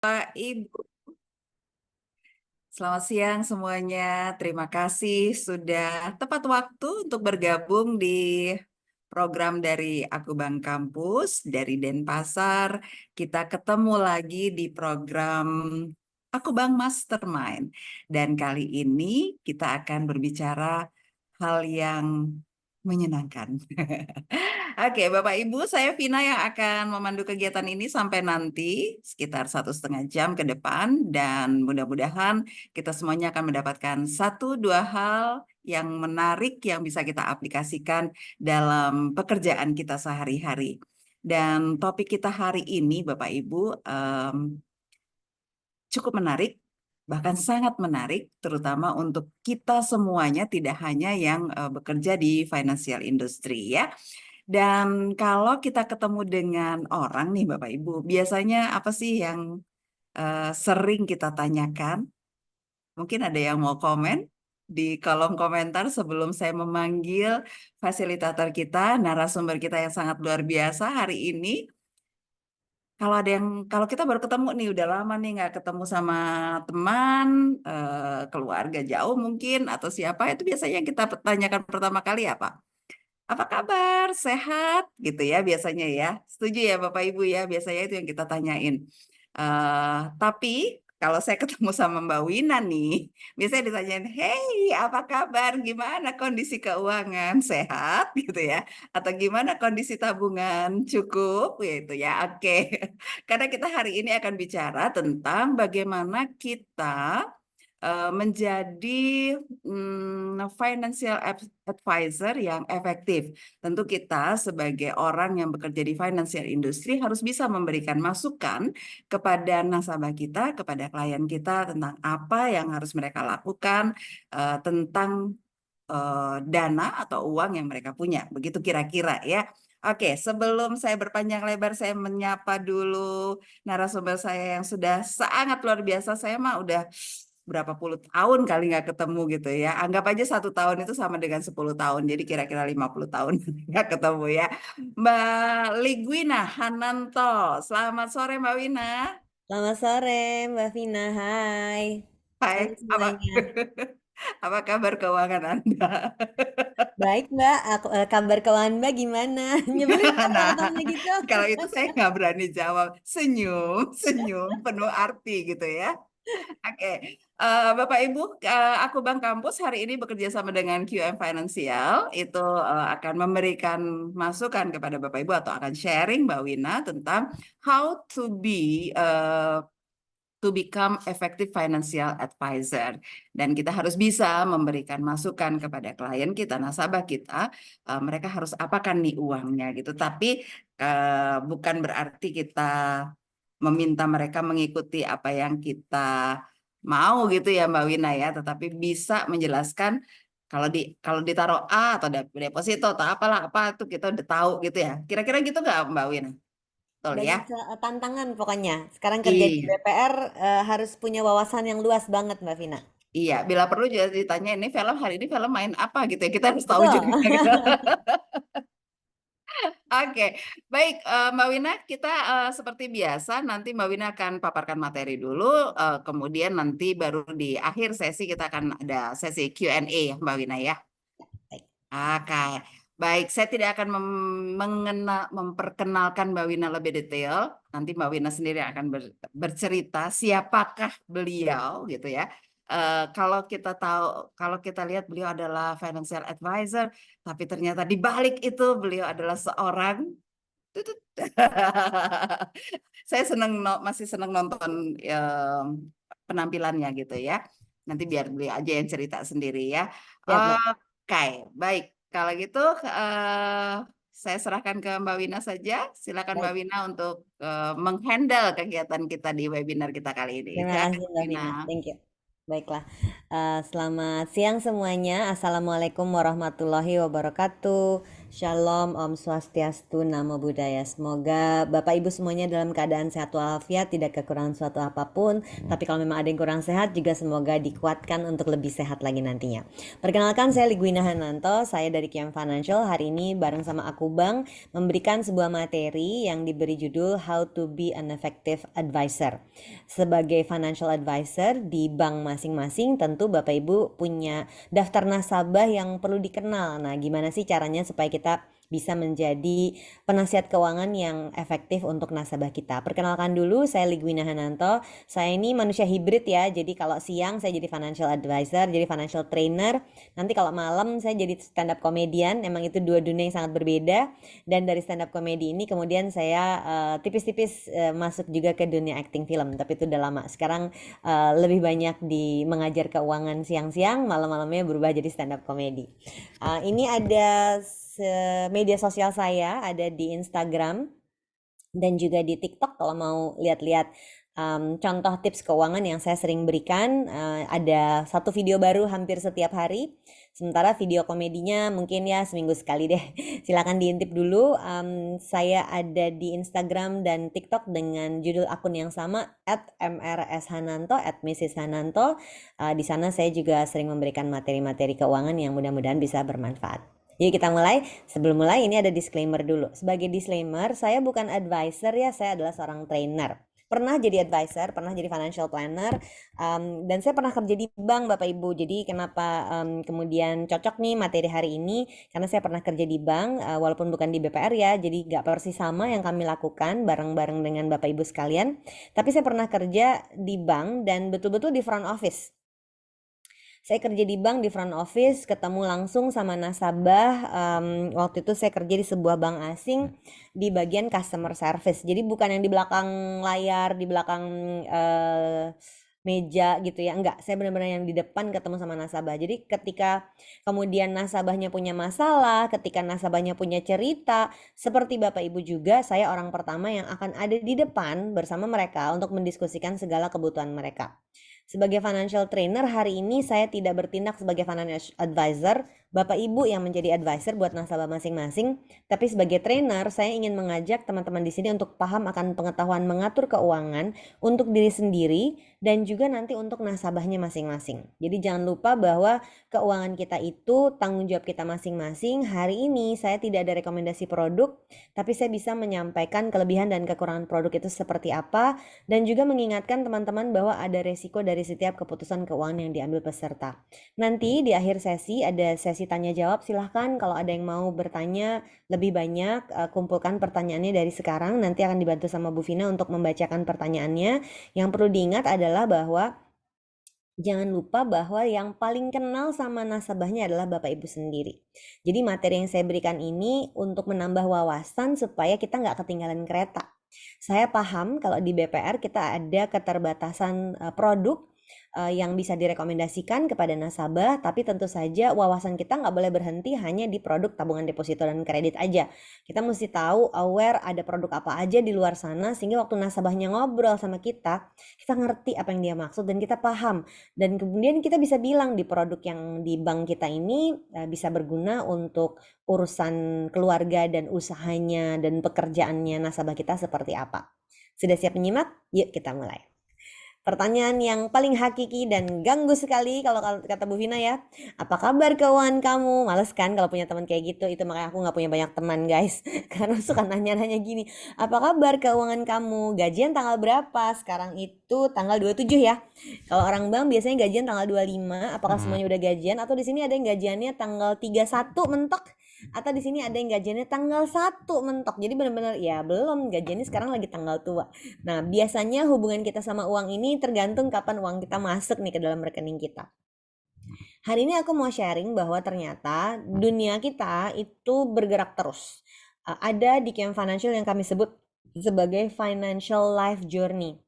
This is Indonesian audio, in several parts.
Pak Ibu, selamat siang semuanya. Terima kasih sudah tepat waktu untuk bergabung di program dari Aku Bank Kampus dari Denpasar. Kita ketemu lagi di program Aku Bank Mastermind. Dan kali ini kita akan berbicara hal yang menyenangkan. Oke, Bapak Ibu, saya Vina yang akan memandu kegiatan ini sampai nanti sekitar 1,5 jam ke depan dan mudah-mudahan kita semuanya akan mendapatkan satu dua hal yang menarik yang bisa kita aplikasikan dalam pekerjaan kita sehari-hari. Dan topik kita hari ini, Bapak Ibu, cukup menarik, bahkan sangat menarik, terutama untuk kita semuanya, tidak hanya yang bekerja di financial industry ya. Dan kalau kita ketemu dengan orang nih Bapak Ibu, biasanya apa sih yang sering kita tanyakan? Mungkin ada yang mau komen di kolom komentar sebelum saya memanggil fasilitator kita, narasumber kita yang sangat luar biasa hari ini. Kalau ada yang, kalau kita baru ketemu nih, udah lama nih nggak ketemu sama teman, keluarga jauh mungkin, atau siapa, itu biasanya yang kita tanyakan pertama kali apa? Apa kabar? Sehat? Gitu ya biasanya ya. Setuju ya Bapak Ibu ya, biasanya itu yang kita tanyain. Tapi kalau saya ketemu sama Mbak Wina nih, biasanya ditanyain, hey apa kabar? Gimana kondisi keuangan? Sehat? Gitu ya. Atau gimana kondisi tabungan? Cukup? Gitu ya. Oke. Karena kita hari ini akan bicara tentang bagaimana kita menjadi financial advisor yang efektif. Tentu kita sebagai orang yang bekerja di financial industry harus bisa memberikan masukan kepada nasabah kita, kepada klien kita tentang apa yang harus mereka lakukan, tentang dana atau uang yang mereka punya. Begitu kira-kira ya. Oke, sebelum saya berpanjang lebar, saya menyapa dulu narasumber saya yang sudah sangat luar biasa. Saya mah udah berapa puluh tahun kali nggak ketemu gitu ya. Anggap aja 1 tahun itu sama dengan 10 tahun. Jadi kira-kira 50 tahun nggak ketemu ya. Mbak Ligwina Hananto. Selamat sore Mbak Wina. Selamat sore, Mbak Vina. Hai. Hai, Halo apa semuanya. apa kabar keuangan Anda? Baik, Mbak. Kabar keuangan Mbak gimana? Nyebelin kan Nah, kalau tanya gitu. kalau itu saya nggak berani jawab. Senyum, senyum, penuh arti gitu ya. Oke, Bapak Ibu, aku Bank Kampus hari ini bekerja sama dengan QM Financial, itu akan memberikan masukan kepada Bapak Ibu atau akan sharing Mbak Wina tentang how to become effective financial advisor. Dan kita harus bisa memberikan masukan kepada klien kita, nasabah kita, mereka harus apakan nih uangnya gitu. Tapi bukan berarti kita meminta mereka mengikuti apa yang kita mau gitu ya Mbak Wina ya, tetapi bisa menjelaskan kalau ditaruh A atau deposito atau apalah apa itu kita udah tahu gitu ya. Kira-kira gitu nggak Mbak Wina? Betul ya? Banyak tantangan pokoknya. Sekarang kerja di Iya. BPR harus punya wawasan yang luas banget, Mbak Vina. Iya, bila perlu juga ditanya ini film hari ini film main apa gitu ya. Kita harus tahu juga Betul. gitu. Oke, baik Mbak Wina, kita seperti biasa nanti Mbak Wina akan paparkan materi dulu, kemudian nanti baru di akhir sesi kita akan ada sesi Q&A ya Mbak Wina ya. Baik. Oke, baik. Saya tidak akan memperkenalkan Mbak Wina lebih detail. Nanti Mbak Wina sendiri akan bercerita siapakah beliau gitu ya. Kalau kita tahu, kalau kita lihat beliau adalah financial advisor, tapi ternyata di balik itu beliau adalah seorang tutut. Saya masih senang nonton penampilannya gitu ya. Nanti biar beliau aja yang cerita sendiri ya. Siap, Mbak. Oke, baik. Kalau gitu saya serahkan ke Mbak Wina saja. Silakan Mbak Baik. Wina untuk menghandle kegiatan kita di webinar kita kali ini. Terima Silakan kasih, Mbak Mbak Wina. Vina. Thank you. Baiklah. Selamat siang semuanya. Assalamualaikum warahmatullahi wabarakatuh. Shalom, Om Swastiastu, Namo Buddhaya. Semoga Bapak Ibu semuanya dalam keadaan sehat walafiat, tidak kekurangan suatu apapun. Tapi kalau memang ada yang kurang sehat, juga semoga dikuatkan untuk lebih sehat lagi nantinya. Perkenalkan, saya Ligwina Hananto, saya dari Kiam Financial. Hari ini bareng sama aku Bang, memberikan sebuah materi yang diberi judul How to be an Effective Advisor. Sebagai financial advisor di bank masing-masing, tentu Bapak Ibu punya daftar nasabah yang perlu dikenal. Nah, gimana sih caranya supaya kita bisa menjadi penasihat keuangan yang efektif untuk nasabah kita? Perkenalkan dulu, saya Ligwina Hananto. Saya ini manusia hibrid ya. Jadi kalau siang saya jadi financial advisor, jadi financial trainer. Nanti kalau malam saya jadi stand up comedian. Emang itu dua dunia yang sangat berbeda. Dan dari stand up comedy ini kemudian saya tipis-tipis masuk juga ke dunia acting film. Tapi itu udah lama. Sekarang lebih banyak di mengajar keuangan siang-siang, malam-malamnya berubah jadi stand up comedy. Ini ada media sosial saya, ada di Instagram dan juga di TikTok kalau mau lihat-lihat contoh tips keuangan yang saya sering berikan. Ada satu video baru hampir setiap hari. Sementara video komedinya mungkin ya seminggu sekali deh. Silakan diintip dulu. Saya ada di Instagram dan TikTok dengan judul akun yang sama @mrshananto, @mrs.hananto. Di sana saya juga sering memberikan materi-materi keuangan yang mudah-mudahan bisa bermanfaat. Yuk kita mulai. Sebelum mulai ini ada disclaimer dulu. Sebagai disclaimer, saya bukan advisor ya, saya adalah seorang trainer. Pernah jadi advisor, pernah jadi financial planner, dan saya pernah kerja di bank Bapak Ibu. Jadi kenapa kemudian cocok nih materi hari ini? Karena saya pernah kerja di bank, walaupun bukan di BPR ya, jadi gak persis sama yang kami lakukan bareng-bareng dengan Bapak Ibu sekalian. Tapi saya pernah kerja di bank dan betul-betul di front office. Saya kerja di bank di front office, ketemu langsung sama nasabah. Waktu itu saya kerja di sebuah bank asing di bagian customer service. Jadi bukan yang di belakang layar, di belakang meja gitu ya. Enggak, saya benar-benar yang di depan ketemu sama nasabah. Jadi ketika kemudian nasabahnya punya masalah, ketika nasabahnya punya cerita, seperti Bapak Ibu juga, saya orang pertama yang akan ada di depan bersama mereka untuk mendiskusikan segala kebutuhan mereka. Sebagai financial trainer, hari ini saya tidak bertindak sebagai financial advisor, Bapak Ibu yang menjadi advisor buat nasabah masing-masing, tapi sebagai trainer saya ingin mengajak teman-teman di sini untuk paham akan pengetahuan mengatur keuangan untuk diri sendiri dan juga nanti untuk nasabahnya masing-masing. Jadi jangan lupa bahwa keuangan kita itu tanggung jawab kita masing-masing. Hari ini saya tidak ada rekomendasi produk, tapi saya bisa menyampaikan kelebihan dan kekurangan produk itu seperti apa, dan juga mengingatkan teman-teman bahwa ada resiko dari setiap keputusan keuangan yang diambil peserta. Nanti di akhir sesi ada sesi tanya jawab. Silahkan kalau ada yang mau bertanya lebih banyak, kumpulkan pertanyaannya dari sekarang. Nanti akan dibantu sama Bu Vina untuk membacakan pertanyaannya. Yang perlu diingat adalah bahwa jangan lupa bahwa yang paling kenal sama nasabahnya adalah Bapak Ibu sendiri. Jadi materi yang saya berikan ini untuk menambah wawasan supaya kita nggak ketinggalan kereta. Saya paham kalau di BPR kita ada keterbatasan produk yang bisa direkomendasikan kepada nasabah, tapi tentu saja wawasan kita nggak boleh berhenti hanya di produk tabungan deposito dan kredit aja. Kita mesti tahu, aware ada produk apa aja di luar sana, sehingga waktu nasabahnya ngobrol sama kita ngerti apa yang dia maksud dan kita paham. Dan kemudian kita bisa bilang di produk yang di bank kita ini bisa berguna untuk urusan keluarga dan usahanya dan pekerjaannya nasabah kita seperti apa. Sudah siap menyimak? Yuk kita mulai. Pertanyaan yang paling hakiki dan ganggu sekali kalau kata Bu Vina ya. Apa kabar keuangan kamu? Males kan kalau punya teman kayak gitu. Itu makanya aku nggak punya banyak teman guys. Karena suka nanya-nanya gini. Apa kabar keuangan kamu? Gajian tanggal berapa? Sekarang itu tanggal 27 ya. Kalau orang bank biasanya gajian tanggal 25. Apakah semuanya udah gajian? Atau di sini ada yang gajiannya tanggal 31 mentok? Atau di sini ada yang gajiannya tanggal 1 mentok. Jadi benar-benar ya belum, gajiannya sekarang lagi tanggal tua. Nah, biasanya hubungan kita sama uang ini tergantung kapan uang kita masuk nih ke dalam rekening kita. Hari ini aku mau sharing bahwa ternyata dunia kita itu bergerak terus. Ada di Kiam Financial yang kami sebut sebagai financial life journey.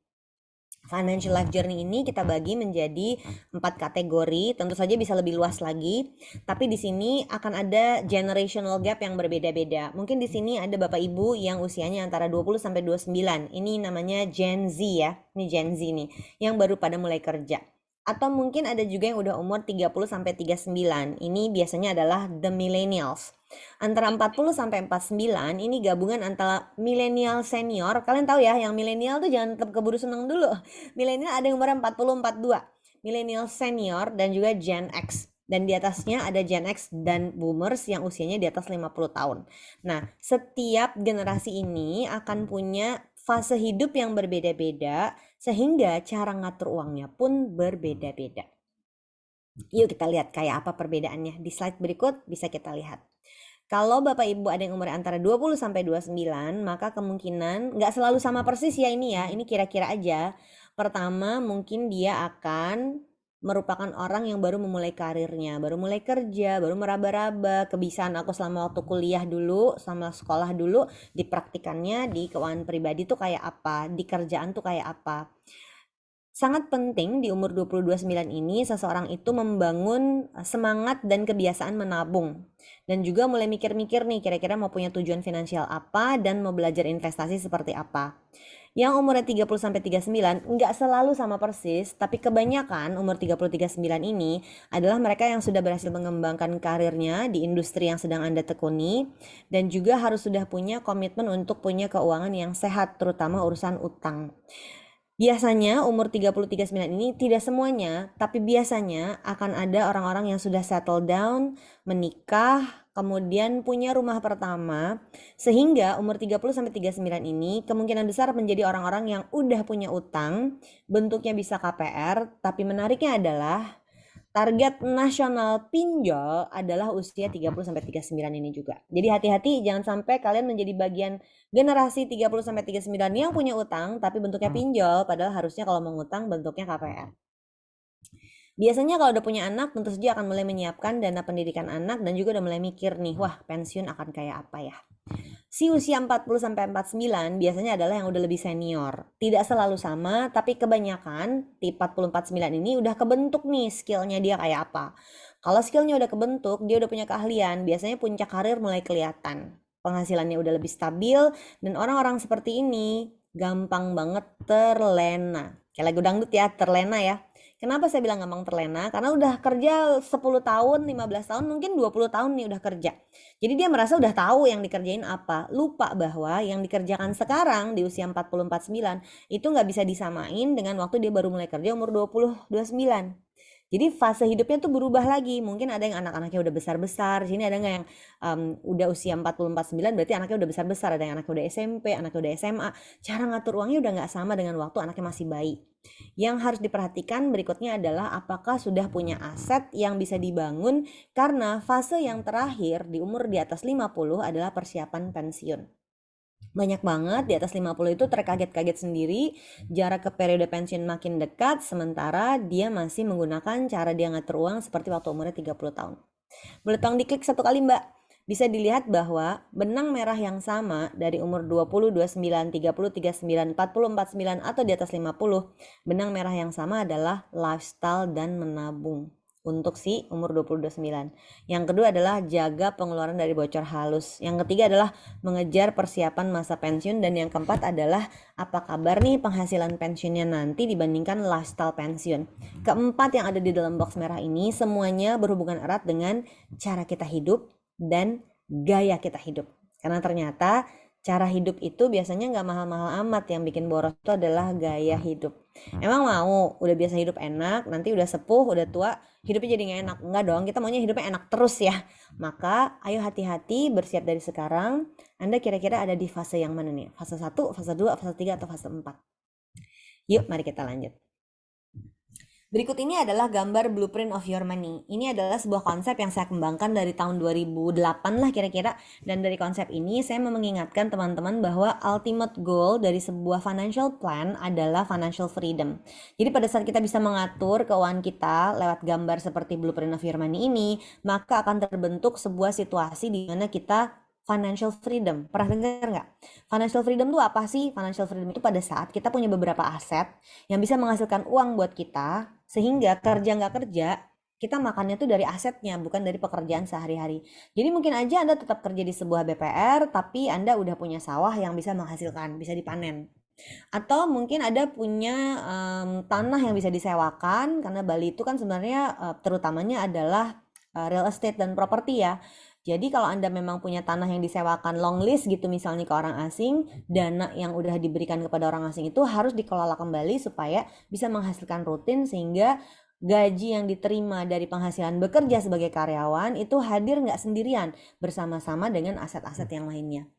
Financial life journey ini kita bagi menjadi 4 kategori, tentu saja bisa lebih luas lagi, tapi di sini akan ada generational gap yang berbeda-beda. Mungkin di sini ada Bapak Ibu yang usianya antara 20 sampai 29. Ini namanya Gen Z ya. Ini Gen Z nih yang baru pada mulai kerja. Atau mungkin ada juga yang udah umur 30 sampai 39. Ini biasanya adalah the millennials. Antara 40 sampai 49 ini gabungan antara milenial senior. Kalian tahu ya, yang milenial tuh jangan tetap keburu seneng dulu. Milenial ada yang umur 40 42. Milenial senior dan juga Gen X. Dan di atasnya ada Gen X dan boomers yang usianya di atas 50 tahun. Nah, setiap generasi ini akan punya fase hidup yang berbeda-beda sehingga cara ngatur uangnya pun berbeda-beda. Yuk kita lihat kayak apa perbedaannya. Di slide berikut bisa kita lihat. Kalau Bapak Ibu ada yang umur antara 20 sampai 29, maka kemungkinan nggak selalu sama persis ya ini ya. Ini kira-kira aja. Pertama, mungkin dia akan merupakan orang yang baru memulai karirnya, baru mulai kerja, baru meraba-raba kebiasaan aku selama waktu kuliah dulu, selama sekolah dulu, dipraktikannya di keuangan pribadi tuh kayak apa, di kerjaan tuh kayak apa. Sangat penting di umur 20-29 ini seseorang itu membangun semangat dan kebiasaan menabung. Dan juga mulai mikir-mikir nih kira-kira mau punya tujuan finansial apa dan mau belajar investasi seperti apa. Yang umurnya 30-39 nggak selalu sama persis, tapi kebanyakan umur 30-39 ini adalah mereka yang sudah berhasil mengembangkan karirnya di industri yang sedang Anda tekuni dan juga harus sudah punya komitmen untuk punya keuangan yang sehat, terutama urusan utang. Biasanya umur 30-39 ini tidak semuanya, tapi biasanya akan ada orang-orang yang sudah settle down, menikah, kemudian punya rumah pertama, sehingga umur 30-39 ini kemungkinan besar menjadi orang-orang yang udah punya utang, bentuknya bisa KPR, tapi menariknya adalah target nasional pinjol adalah usia 30-39 ini juga. Jadi hati-hati jangan sampai kalian menjadi bagian generasi 30-39 yang punya utang tapi bentuknya pinjol padahal harusnya kalau mau ngutang bentuknya KPR. Biasanya kalau udah punya anak tentu saja akan mulai menyiapkan dana pendidikan anak dan juga udah mulai mikir nih, wah pensiun akan kayak apa ya. Si usia 40-49 biasanya adalah yang udah lebih senior. Tidak selalu sama, tapi kebanyakan di 40-49 ini udah kebentuk nih skillnya dia kayak apa. Kalau skillnya udah kebentuk, dia udah punya keahlian, biasanya puncak karir mulai kelihatan. Penghasilannya udah lebih stabil, dan orang-orang seperti ini gampang banget terlena. Kayak lagu dangdut ya, terlena ya. Kenapa saya bilang gampang terlena? Karena udah kerja 10 tahun, 15 tahun, mungkin 20 tahun nih udah kerja. Jadi dia merasa udah tahu yang dikerjain apa. Lupa bahwa yang dikerjakan sekarang di usia 40-49 itu nggak bisa disamain dengan waktu dia baru mulai kerja umur 20-29. Jadi fase hidupnya tuh berubah lagi. Mungkin ada yang anak-anaknya udah besar-besar. Sini ada nggak yang udah usia 40-49 berarti anaknya udah besar-besar. Ada yang anaknya udah SMP, anaknya udah SMA. Cara ngatur uangnya udah nggak sama dengan waktu anaknya masih bayi. Yang harus diperhatikan berikutnya adalah apakah sudah punya aset yang bisa dibangun karena fase yang terakhir di umur di atas 50 adalah persiapan pensiun. Banyak banget di atas 50 itu terkaget-kaget sendiri, jarak ke periode pensiun makin dekat sementara dia masih menggunakan cara dia ngatur uang seperti waktu umurnya 30 tahun. Boleh tolong diklik satu kali Mbak. Bisa dilihat bahwa benang merah yang sama dari umur 20, 29, 30, 39, 40, 49 atau di atas 50, benang merah yang sama adalah lifestyle dan menabung untuk si umur 20-29. Yang kedua adalah jaga pengeluaran dari bocor halus. Yang ketiga adalah mengejar persiapan masa pensiun dan yang keempat adalah apa kabar nih penghasilan pensiunnya nanti dibandingkan lifestyle pensiun. Keempat yang ada di dalam box merah ini semuanya berhubungan erat dengan cara kita hidup dan gaya kita hidup. Karena ternyata cara hidup itu biasanya nggak mahal-mahal amat, yang bikin boros itu adalah gaya hidup. Emang mau udah biasa hidup enak, nanti udah sepuh, udah tua, hidupnya jadi nggak enak? Enggak dong, kita maunya hidupnya enak terus ya. Maka ayo hati-hati bersiap dari sekarang. Anda kira-kira ada di fase yang mana nih? Fase 1, fase 2, fase 3, atau fase 4? Yuk mari kita lanjut. Berikut ini adalah gambar blueprint of your money. Ini adalah sebuah konsep yang saya kembangkan dari tahun 2008 lah kira-kira. Dan dari konsep ini saya mau mengingatkan teman-teman bahwa ultimate goal dari sebuah financial plan adalah financial freedom. Jadi pada saat kita bisa mengatur keuangan kita lewat gambar seperti blueprint of your money ini, maka akan terbentuk sebuah situasi di mana kita financial freedom. Pernah dengar nggak? Financial freedom itu apa sih? Financial freedom itu pada saat kita punya beberapa aset yang bisa menghasilkan uang buat kita, sehingga kerja nggak kerja, kita makannya tuh dari asetnya, bukan dari pekerjaan sehari-hari. Jadi mungkin aja Anda tetap kerja di sebuah BPR, tapi Anda udah punya sawah yang bisa menghasilkan, bisa dipanen. Atau mungkin ada punya tanah yang bisa disewakan, karena Bali itu kan sebenarnya terutamanya adalah real estate dan properti ya. Jadi kalau Anda memang punya tanah yang disewakan long lease gitu misalnya ke orang asing, dana yang udah diberikan kepada orang asing itu harus dikelola kembali supaya bisa menghasilkan rutin sehingga gaji yang diterima dari penghasilan bekerja sebagai karyawan itu hadir nggak sendirian bersama-sama dengan aset-aset yang lainnya.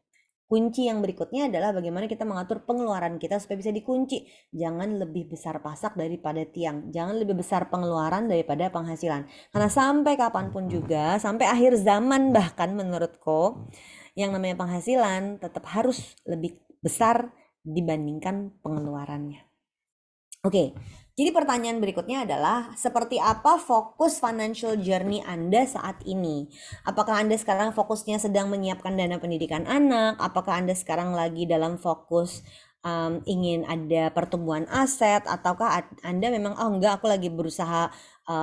Kunci yang berikutnya adalah bagaimana kita mengatur pengeluaran kita supaya bisa dikunci. Jangan lebih besar pasak daripada tiang. Jangan lebih besar pengeluaran daripada penghasilan. Karena sampai kapanpun juga, sampai akhir zaman bahkan menurutku, yang namanya penghasilan tetap harus lebih besar dibandingkan pengeluarannya. Oke, jadi pertanyaan berikutnya adalah seperti apa fokus financial journey Anda saat ini? Apakah Anda sekarang fokusnya sedang menyiapkan dana pendidikan anak? Apakah Anda sekarang lagi dalam fokus ingin ada pertumbuhan aset? Ataukah Anda memang, oh enggak, aku lagi berusaha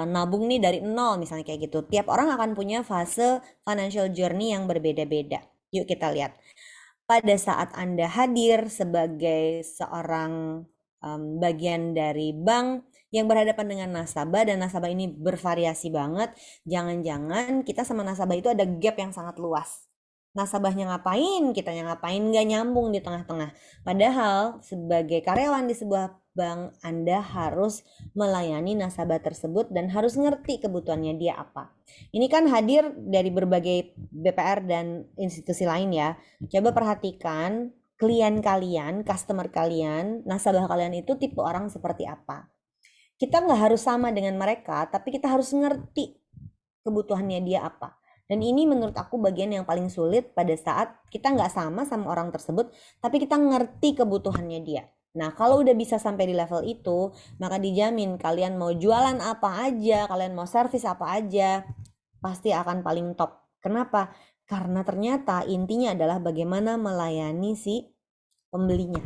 nabung nih dari nol misalnya kayak gitu. Tiap orang akan punya fase financial journey yang berbeda-beda. Yuk kita lihat. Pada saat Anda hadir sebagai seorang bagian dari bank yang berhadapan dengan nasabah dan nasabah ini bervariasi banget, jangan-jangan kita sama nasabah itu ada gap yang sangat luas. Nasabahnya ngapain, kitanya ngapain, nggak nyambung di tengah-tengah. Padahal sebagai karyawan di sebuah bank, Anda harus melayani nasabah tersebut dan harus ngerti kebutuhannya dia apa. Ini kan hadir dari berbagai BPR dan institusi lain ya. Coba perhatikan klien kalian, customer kalian, nasabah kalian itu tipe orang seperti apa. Kita nggak harus sama dengan mereka, tapi kita harus ngerti kebutuhannya dia apa. Dan ini menurut aku bagian yang paling sulit pada saat kita nggak sama orang tersebut, tapi kita ngerti kebutuhannya dia. Nah, kalau udah bisa sampai di level itu, maka dijamin kalian mau jualan apa aja, kalian mau servis apa aja, pasti akan paling top. Kenapa? Karena ternyata intinya adalah bagaimana melayani si pembelinya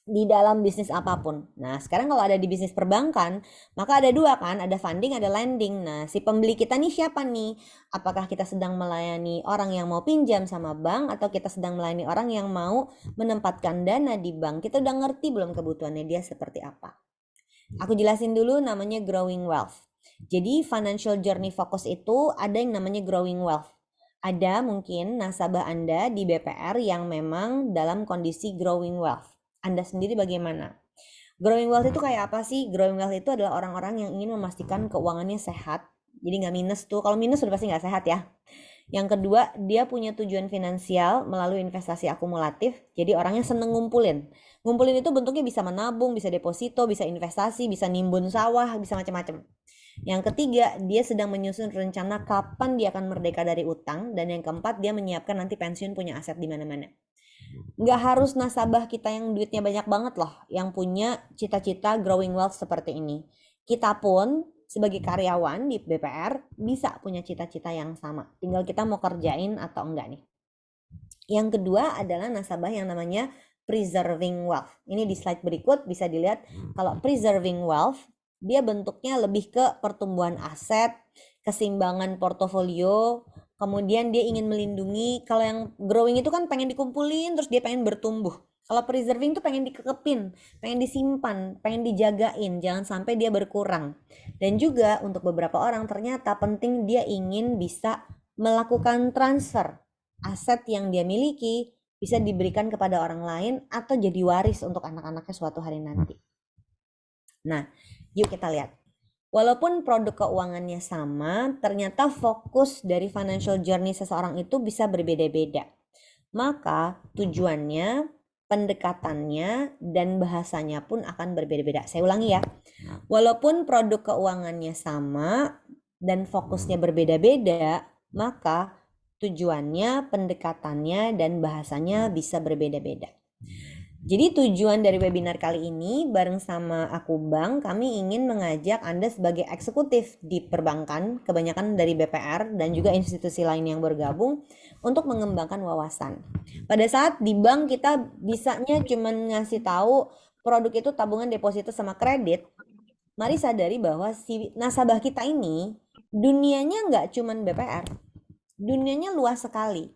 di dalam bisnis apapun. Nah, sekarang kalau ada di bisnis perbankan, maka ada dua kan, ada funding, ada lending. Nah, si pembeli kita nih siapa nih? Apakah kita sedang melayani orang yang mau pinjam sama bank atau kita sedang melayani orang yang mau menempatkan dana di bank? Kita udah ngerti belum kebutuhannya dia seperti apa? Aku jelasin dulu namanya growing wealth. Jadi financial journey focus itu ada yang namanya growing wealth. Ada mungkin nasabah Anda di BPR yang memang dalam kondisi growing wealth. Anda sendiri bagaimana? Growing wealth itu kayak apa sih? Growing wealth itu adalah orang-orang yang ingin memastikan keuangannya sehat. Jadi nggak minus tuh. Kalau minus sudah pasti nggak sehat ya. Yang kedua, dia punya tujuan finansial melalui investasi akumulatif. Jadi orangnya seneng ngumpulin. Ngumpulin itu bentuknya bisa menabung, bisa deposito, bisa investasi, bisa nimbun sawah, bisa macam-macam. Yang ketiga, dia sedang menyusun rencana kapan dia akan merdeka dari utang. Dan yang keempat, dia menyiapkan nanti pensiun punya aset di mana-mana. Nggak harus nasabah kita yang duitnya banyak banget loh yang punya cita-cita growing wealth seperti ini. Kita pun sebagai karyawan di BPR bisa punya cita-cita yang sama. Tinggal kita mau kerjain atau enggak nih. Yang kedua adalah nasabah yang namanya preserving wealth. Ini di slide berikut bisa dilihat kalau preserving wealth dia bentuknya lebih ke pertumbuhan aset, keseimbangan portofolio, kemudian dia ingin melindungi. Kalau yang growing itu kan pengen dikumpulin terus dia pengen bertumbuh. Kalau preserving itu pengen dikekepin, pengen disimpan, pengen dijagain, jangan sampai dia berkurang. Dan juga untuk beberapa orang ternyata penting dia ingin bisa melakukan transfer aset yang dia miliki bisa diberikan kepada orang lain atau jadi waris untuk anak-anaknya suatu hari nanti. Nah, yuk kita lihat. Walaupun produk keuangannya sama, ternyata fokus dari financial journey seseorang itu bisa berbeda-beda. Maka tujuannya, pendekatannya, dan bahasanya pun akan berbeda-beda. Saya ulangi ya. Walaupun produk keuangannya sama dan fokusnya berbeda-beda, maka tujuannya, pendekatannya, dan bahasanya bisa berbeda-beda. Jadi tujuan dari webinar kali ini bareng sama aku Bank, kami ingin mengajak Anda sebagai eksekutif di perbankan, kebanyakan dari BPR dan juga institusi lain yang bergabung untuk mengembangkan wawasan. Pada saat di bank kita bisanya cuma ngasih tahu produk itu tabungan, deposito sama kredit. Mari sadari bahwa si nasabah kita ini dunianya nggak cuma BPR, dunianya luas sekali.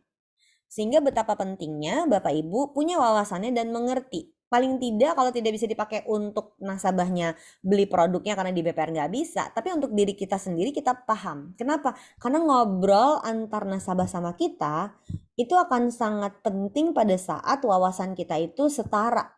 Sehingga betapa pentingnya Bapak Ibu punya wawasannya dan mengerti paling tidak kalau tidak bisa dipakai untuk nasabahnya beli produknya karena di BPR nggak bisa, tapi untuk diri kita sendiri kita paham. Kenapa? Karena ngobrol antar nasabah sama kita itu akan sangat penting pada saat wawasan kita itu setara.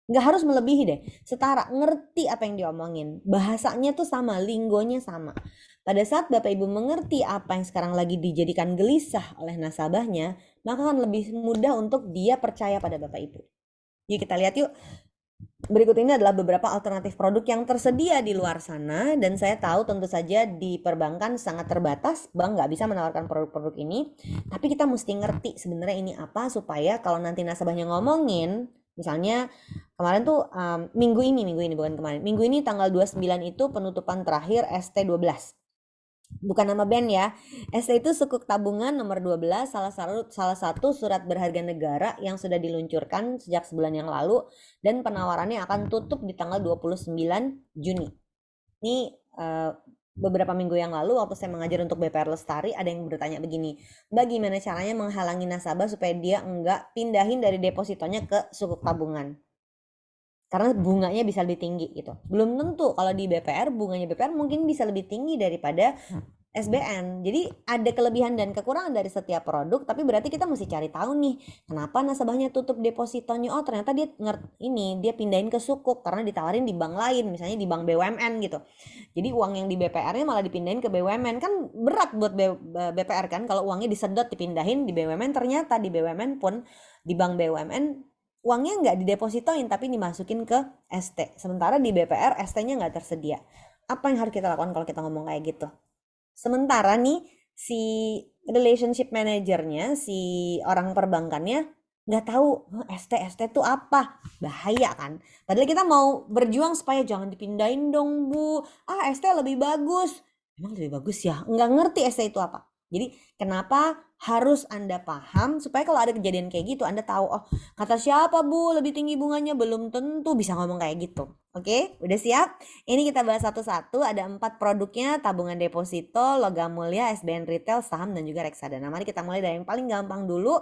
Nggak harus melebihi deh, setara, ngerti apa yang diomongin. Bahasanya tuh sama, linggonya sama. Pada saat Bapak Ibu mengerti apa yang sekarang lagi dijadikan gelisah oleh nasabahnya, maka akan lebih mudah untuk dia percaya pada Bapak Ibu. Yuk kita lihat yuk. Berikut ini adalah beberapa alternatif produk yang tersedia di luar sana, dan saya tahu tentu saja di perbankan sangat terbatas, bank nggak bisa menawarkan produk-produk ini, tapi kita mesti ngerti sebenarnya ini apa supaya kalau nanti nasabahnya ngomongin, misalnya kemarin tuh minggu ini bukan kemarin, minggu ini tanggal 29 itu penutupan terakhir ST12. Bukan nama band ya. ST itu sukuk tabungan nomor 12, salah satu surat berharga negara yang sudah diluncurkan sejak sebulan yang lalu, dan penawarannya akan tutup di tanggal 29 Juni. Ini beberapa minggu yang lalu waktu saya mengajar untuk BPR Lestari, ada yang bertanya begini, bagaimana caranya menghalangi nasabah supaya dia enggak pindahin dari depositonya ke sukuk tabungan? Karena bunganya bisa lebih tinggi gitu. Belum tentu kalau di BPR, bunganya BPR mungkin bisa lebih tinggi daripada SBN. Jadi ada kelebihan dan kekurangan dari setiap produk, tapi berarti kita mesti cari tahu nih, kenapa nasabahnya tutup depositonya? Oh, ternyata dia dia pindahin ke sukuk karena ditawarin di bank lain, misalnya di bank BUMN gitu. Jadi uang yang di BPR-nya malah dipindahin ke BUMN, kan berat buat BPR kan kalau uangnya disedot dipindahin di BUMN, ternyata di BUMN pun di bank BUMN uangnya nggak didepositoin tapi dimasukin ke ST. Sementara di BPR ST-nya nggak tersedia. Apa yang harus kita lakukan kalau kita ngomong kayak gitu? Sementara nih si relationship manajernya, si orang perbankannya nggak tahu ST tuh apa, bahaya kan? Padahal kita mau berjuang supaya jangan dipindahin dong bu, ST lebih bagus. Emang lebih bagus ya? Nggak ngerti ST itu apa. Jadi kenapa harus Anda paham supaya kalau ada kejadian kayak gitu Anda tahu, oh kata siapa bu lebih tinggi bunganya, belum tentu bisa ngomong kayak gitu. Oke, udah siap? Ini kita bahas satu-satu, ada 4 produknya, tabungan deposito, logam mulia, SBN retail, saham, dan juga reksadana. Mari kita mulai dari yang paling gampang dulu,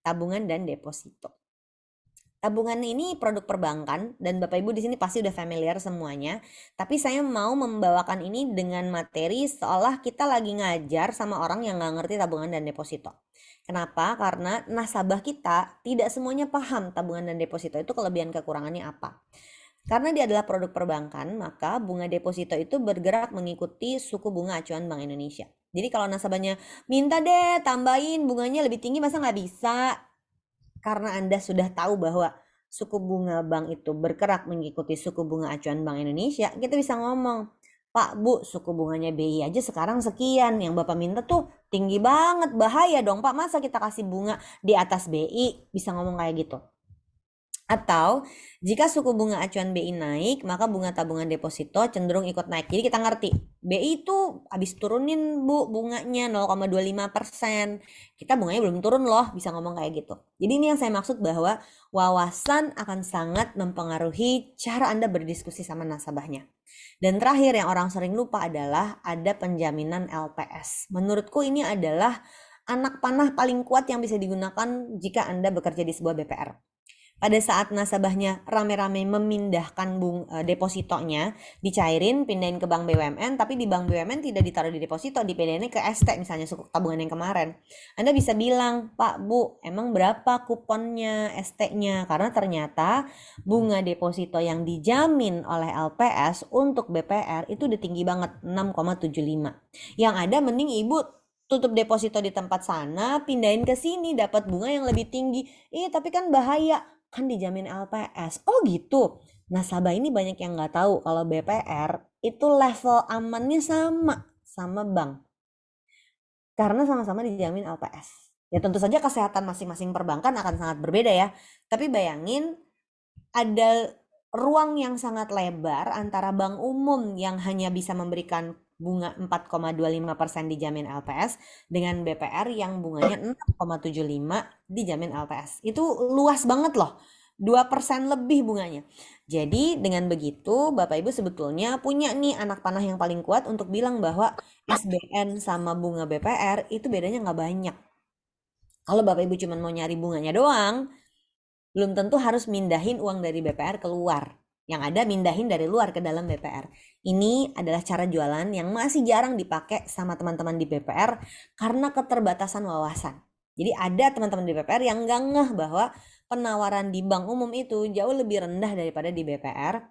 tabungan dan deposito. Tabungan ini produk perbankan dan Bapak Ibu di sini pasti udah familiar semuanya. Tapi saya mau membawakan ini dengan materi seolah kita lagi ngajar sama orang yang nggak ngerti tabungan dan deposito. Kenapa? Karena nasabah kita tidak semuanya paham tabungan dan deposito itu kelebihan kekurangannya apa. Karena dia adalah produk perbankan, maka bunga deposito itu bergerak mengikuti suku bunga acuan Bank Indonesia. Jadi kalau nasabahnya minta deh tambahin bunganya lebih tinggi, masa nggak bisa? Karena Anda sudah tahu bahwa suku bunga bank itu bergerak mengikuti suku bunga acuan Bank Indonesia, kita bisa ngomong, Pak Bu, suku bunganya BI aja sekarang sekian, yang Bapak minta tuh tinggi banget, bahaya dong Pak, masa kita kasih bunga di atas BI? Bisa ngomong kayak gitu. Atau jika suku bunga acuan BI naik, maka bunga tabungan deposito cenderung ikut naik. Jadi kita ngerti, BI itu habis turunin Bu bunganya 0,25%. Kita bunganya belum turun loh, bisa ngomong kayak gitu. Jadi ini yang saya maksud bahwa wawasan akan sangat mempengaruhi cara Anda berdiskusi sama nasabahnya. Dan terakhir yang orang sering lupa adalah ada penjaminan LPS. Menurutku ini adalah anak panah paling kuat yang bisa digunakan jika Anda bekerja di sebuah BPR. Pada saat nasabahnya rame-rame memindahkan depositonya, dicairin, pindahin ke bank BUMN, tapi di bank BUMN tidak ditaruh di deposito, dipindahin ke ST misalnya sukuk tabungan yang kemarin. Anda bisa bilang, Pak, Bu, emang berapa kuponnya ST-nya? Karena ternyata bunga deposito yang dijamin oleh LPS untuk BPR itu udah tinggi banget, 6,75. Yang ada mending Ibu tutup deposito di tempat sana, pindahin ke sini, dapat bunga yang lebih tinggi. Tapi kan bahaya, kan dijamin LPS. Oh gitu. Nasabah ini banyak yang nggak tahu kalau BPR itu level amannya sama bank. Karena sama-sama dijamin LPS. Ya tentu saja kesehatan masing-masing perbankan akan sangat berbeda ya. Tapi bayangin ada ruang yang sangat lebar antara bank umum yang hanya bisa memberikan bunga 4,25% dijamin LPS dengan BPR yang bunganya 6,75 dijamin LPS. Itu luas banget loh. 2% lebih bunganya. Jadi dengan begitu Bapak Ibu sebetulnya punya nih anak panah yang paling kuat untuk bilang bahwa SBN sama bunga BPR itu bedanya nggak banyak. Kalau Bapak Ibu cuma mau nyari bunganya doang, Belum tentu harus mindahin uang dari BPR keluar. Yang ada mindahin dari luar ke dalam BPR. Ini adalah cara jualan yang masih jarang dipakai sama teman-teman di BPR karena keterbatasan wawasan. Jadi ada teman-teman di BPR yang nggak ngeh bahwa penawaran di bank umum itu jauh lebih rendah daripada di BPR.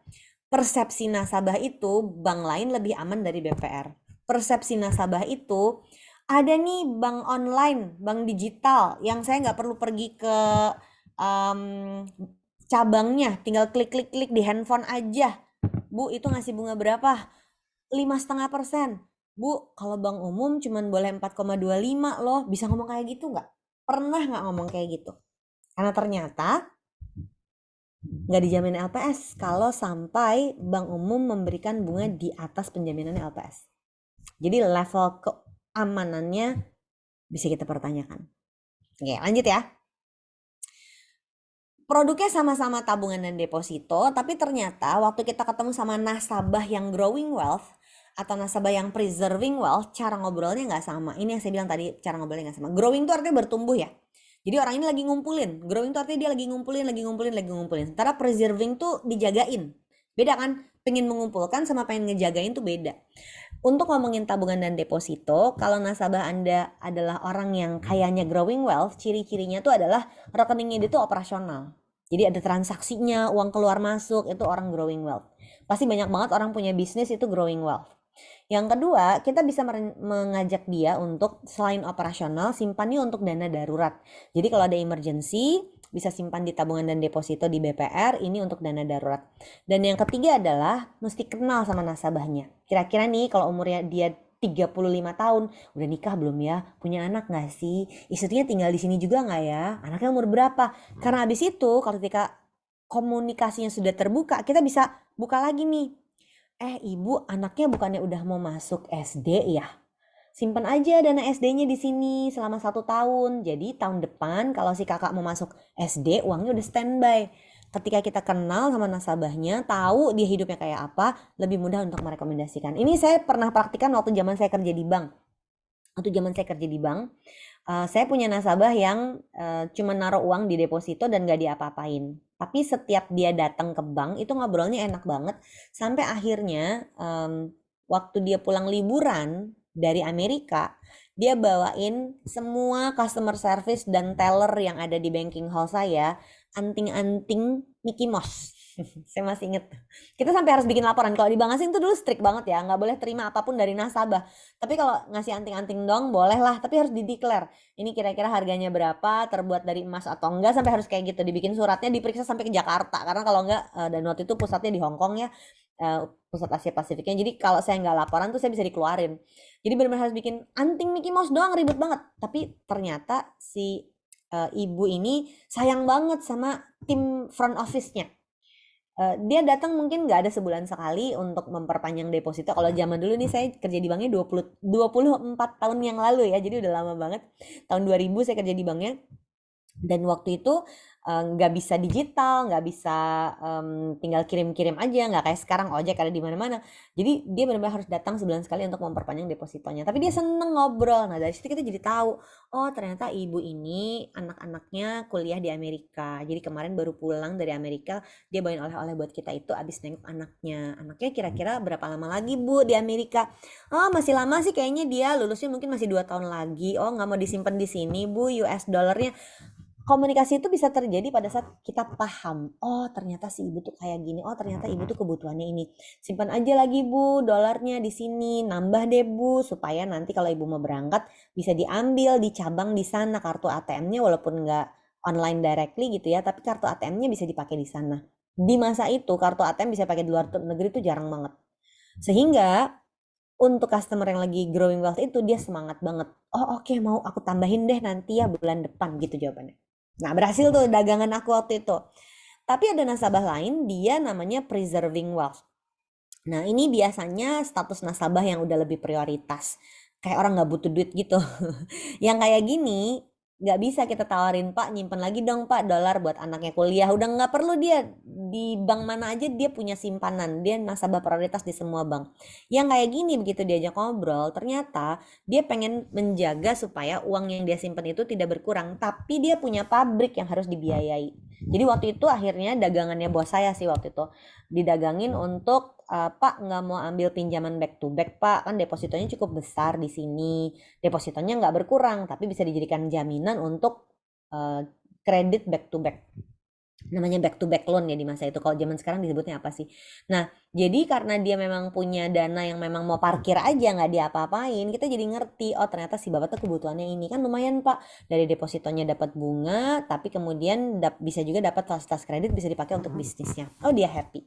Persepsi nasabah itu bank lain lebih aman dari BPR. Persepsi nasabah itu ada nih bank online, bank digital yang saya nggak perlu pergi ke um, cabangnya, tinggal klik-klik-klik di handphone aja. Bu, itu ngasih bunga berapa? 5,5%. Bu, kalau bank umum cuman boleh 4,25 loh. Bisa ngomong kayak gitu nggak? Pernah nggak ngomong kayak gitu? Karena ternyata nggak dijamin LPS kalau sampai bank umum memberikan bunga di atas penjaminan LPS. Jadi level keamanannya bisa kita pertanyakan. Oke, lanjut ya. Produknya sama-sama tabungan dan deposito, tapi ternyata waktu kita ketemu sama nasabah yang growing wealth atau nasabah yang preserving wealth, cara ngobrolnya nggak sama. Ini yang saya bilang tadi, cara ngobrolnya nggak sama. Growing itu artinya bertumbuh ya. Jadi orang ini lagi ngumpulin. Growing itu artinya dia lagi ngumpulin, lagi ngumpulin, lagi ngumpulin. Sementara preserving tuh dijagain. Beda kan? Pengen mengumpulkan sama pengen ngejagain tuh beda. Untuk ngomongin tabungan dan deposito, kalau nasabah Anda adalah orang yang kayaknya growing wealth, ciri-cirinya tuh adalah rekeningnya dia tuh operasional. Jadi ada transaksinya, uang keluar masuk, itu orang growing wealth. Pasti banyak banget orang punya bisnis itu growing wealth. Yang kedua, kita bisa mengajak dia untuk selain operasional, simpannya untuk dana darurat. Jadi kalau ada emergency, bisa simpan di tabungan dan deposito di BPR, ini untuk dana darurat. Dan yang ketiga adalah mesti kenal sama nasabahnya. Kira-kira nih kalau umurnya dia 35 tahun, udah nikah belum ya? Punya anak gak sih? Istrinya tinggal di sini juga gak ya? Anaknya umur berapa? Karena habis itu kalau ketika komunikasinya sudah terbuka, kita bisa buka lagi nih. Ibu, anaknya bukannya udah mau masuk SD ya? Simpan aja dana SD-nya di sini selama 1 tahun. Jadi tahun depan kalau si kakak mau masuk SD, uangnya udah standby. Ketika kita kenal sama nasabahnya, tahu dia hidupnya kayak apa, lebih mudah untuk merekomendasikan. Ini saya pernah praktikan waktu zaman saya kerja di bank. Waktu zaman saya kerja di bank, saya punya nasabah yang cuma naruh uang di deposito dan gak diapa-apain. Tapi setiap dia datang ke bank itu ngobrolnya enak banget. Sampai akhirnya waktu dia pulang liburan dari Amerika, dia bawain semua customer service dan teller yang ada di banking hall saya anting-anting Mickey Mouse. Saya masih inget. Kita sampai harus bikin laporan. Kalau di Bank Asing tuh dulu strict banget ya, nggak boleh terima apapun dari nasabah. Tapi kalau ngasih anting-anting dong boleh lah, tapi harus dideklar. Ini kira-kira harganya berapa, terbuat dari emas atau enggak, sampai harus kayak gitu. Dibikin suratnya, diperiksa sampai ke Jakarta. Karena kalau enggak, dan waktu itu pusatnya di Hong Kong ya, pusat Asia Pasifiknya. Jadi kalau saya nggak laporan tuh saya bisa dikeluarin. Jadi benar-benar harus bikin anting Mickey Mouse doang, ribet banget. Tapi ternyata si ibu ini sayang banget sama tim front office-nya. Dia datang mungkin nggak ada sebulan sekali untuk memperpanjang deposito. Kalau zaman dulu nih saya kerja di banknya 24 tahun yang lalu ya, jadi udah lama banget. Tahun 2000 saya kerja di banknya. Dan waktu itu nggak bisa digital, nggak bisa tinggal kirim-kirim aja, nggak kayak sekarang ojek ada di mana-mana. Jadi dia benar-benar harus datang sebulan sekali untuk memperpanjang depositonya. Tapi dia seneng ngobrol. Nah dari situ kita jadi tahu, oh ternyata ibu ini anak-anaknya kuliah di Amerika. Jadi kemarin baru pulang dari Amerika, dia bawain oleh-oleh buat kita itu abis nengok anaknya. Anaknya kira-kira berapa lama lagi Bu di Amerika? Oh masih lama sih kayaknya, dia lulusnya mungkin masih 2 tahun lagi. Oh nggak mau disimpan di sini Bu, US dollarnya. Komunikasi itu bisa terjadi pada saat kita paham, oh ternyata si ibu tuh kayak gini, oh ternyata ibu tuh kebutuhannya ini. Simpan aja lagi Bu dolarnya di sini, nambah deh Bu, supaya nanti kalau ibu mau berangkat bisa diambil di cabang di sana, kartu ATM-nya walaupun nggak online directly gitu ya, tapi kartu ATM-nya bisa dipakai di sana. Di masa itu kartu ATM bisa pakai di luar negeri tuh jarang banget. Sehingga untuk customer yang lagi growing wealth itu dia semangat banget. Oh oke, mau aku tambahin deh nanti ya bulan depan gitu jawabannya. Nah berhasil tuh dagangan aku waktu itu. Tapi ada nasabah lain, dia namanya preserving wealth. Nah ini biasanya status nasabah yang udah lebih prioritas. Kayak orang nggak butuh duit gitu. Yang kayak gini nggak bisa kita tawarin, Pak nyimpen lagi dong Pak dolar buat anaknya kuliah. Udah nggak perlu, dia di bank mana aja dia punya simpanan. Dia nasabah prioritas di semua bank. Yang kayak gini begitu diajak ngobrol, ternyata dia pengen menjaga supaya uang yang dia simpan itu tidak berkurang. Tapi dia punya pabrik yang harus dibiayai. Jadi waktu itu akhirnya dagangannya bos saya sih waktu itu didagangin untuk Pak nggak mau ambil pinjaman back to back Pak, kan depositonya cukup besar di sini, depositonya nggak berkurang tapi bisa dijadikan jaminan untuk eh, kredit back to back, namanya back to back loan ya di masa itu. Kalau zaman sekarang disebutnya apa sih? Nah, jadi karena dia memang punya dana yang memang mau parkir aja nggak diapa-apain, kita jadi ngerti, oh ternyata si bapak tuh kebutuhannya ini kan lumayan Pak, dari depositonya dapat bunga, tapi kemudian bisa juga dapat fasilitas kredit bisa dipakai untuk bisnisnya. Oh dia happy.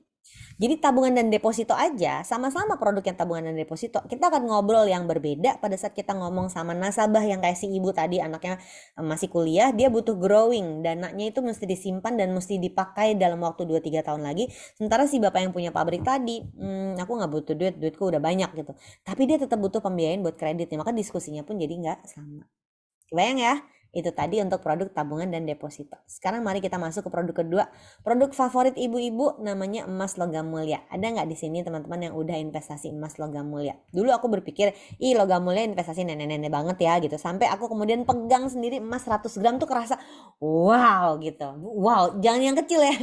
Jadi tabungan dan deposito aja sama-sama produk yang tabungan dan deposito. Kita akan ngobrol yang berbeda pada saat kita ngomong sama nasabah yang kayak si ibu tadi, anaknya masih kuliah, dia butuh growing, dananya itu mesti disimpan dan mesti dipakai dalam waktu 2-3 tahun lagi. Sementara si bapak yang punya pabrik tadi, aku nggak butuh duit, duitku udah banyak gitu. Tapi dia tetap butuh pembiayaan buat kreditnya, maka diskusinya pun jadi nggak sama. Kebayang ya? Itu tadi untuk produk tabungan dan deposito. Sekarang mari kita masuk ke produk kedua. Produk favorit ibu-ibu namanya emas logam mulia. Ada nggak di sini teman-teman yang udah investasi emas logam mulia? Dulu aku berpikir, ih logam mulia investasi nenek-nenek banget ya gitu. Sampai aku kemudian pegang sendiri emas 100 gram tuh kerasa wow gitu. Wow, jangan yang kecil ya.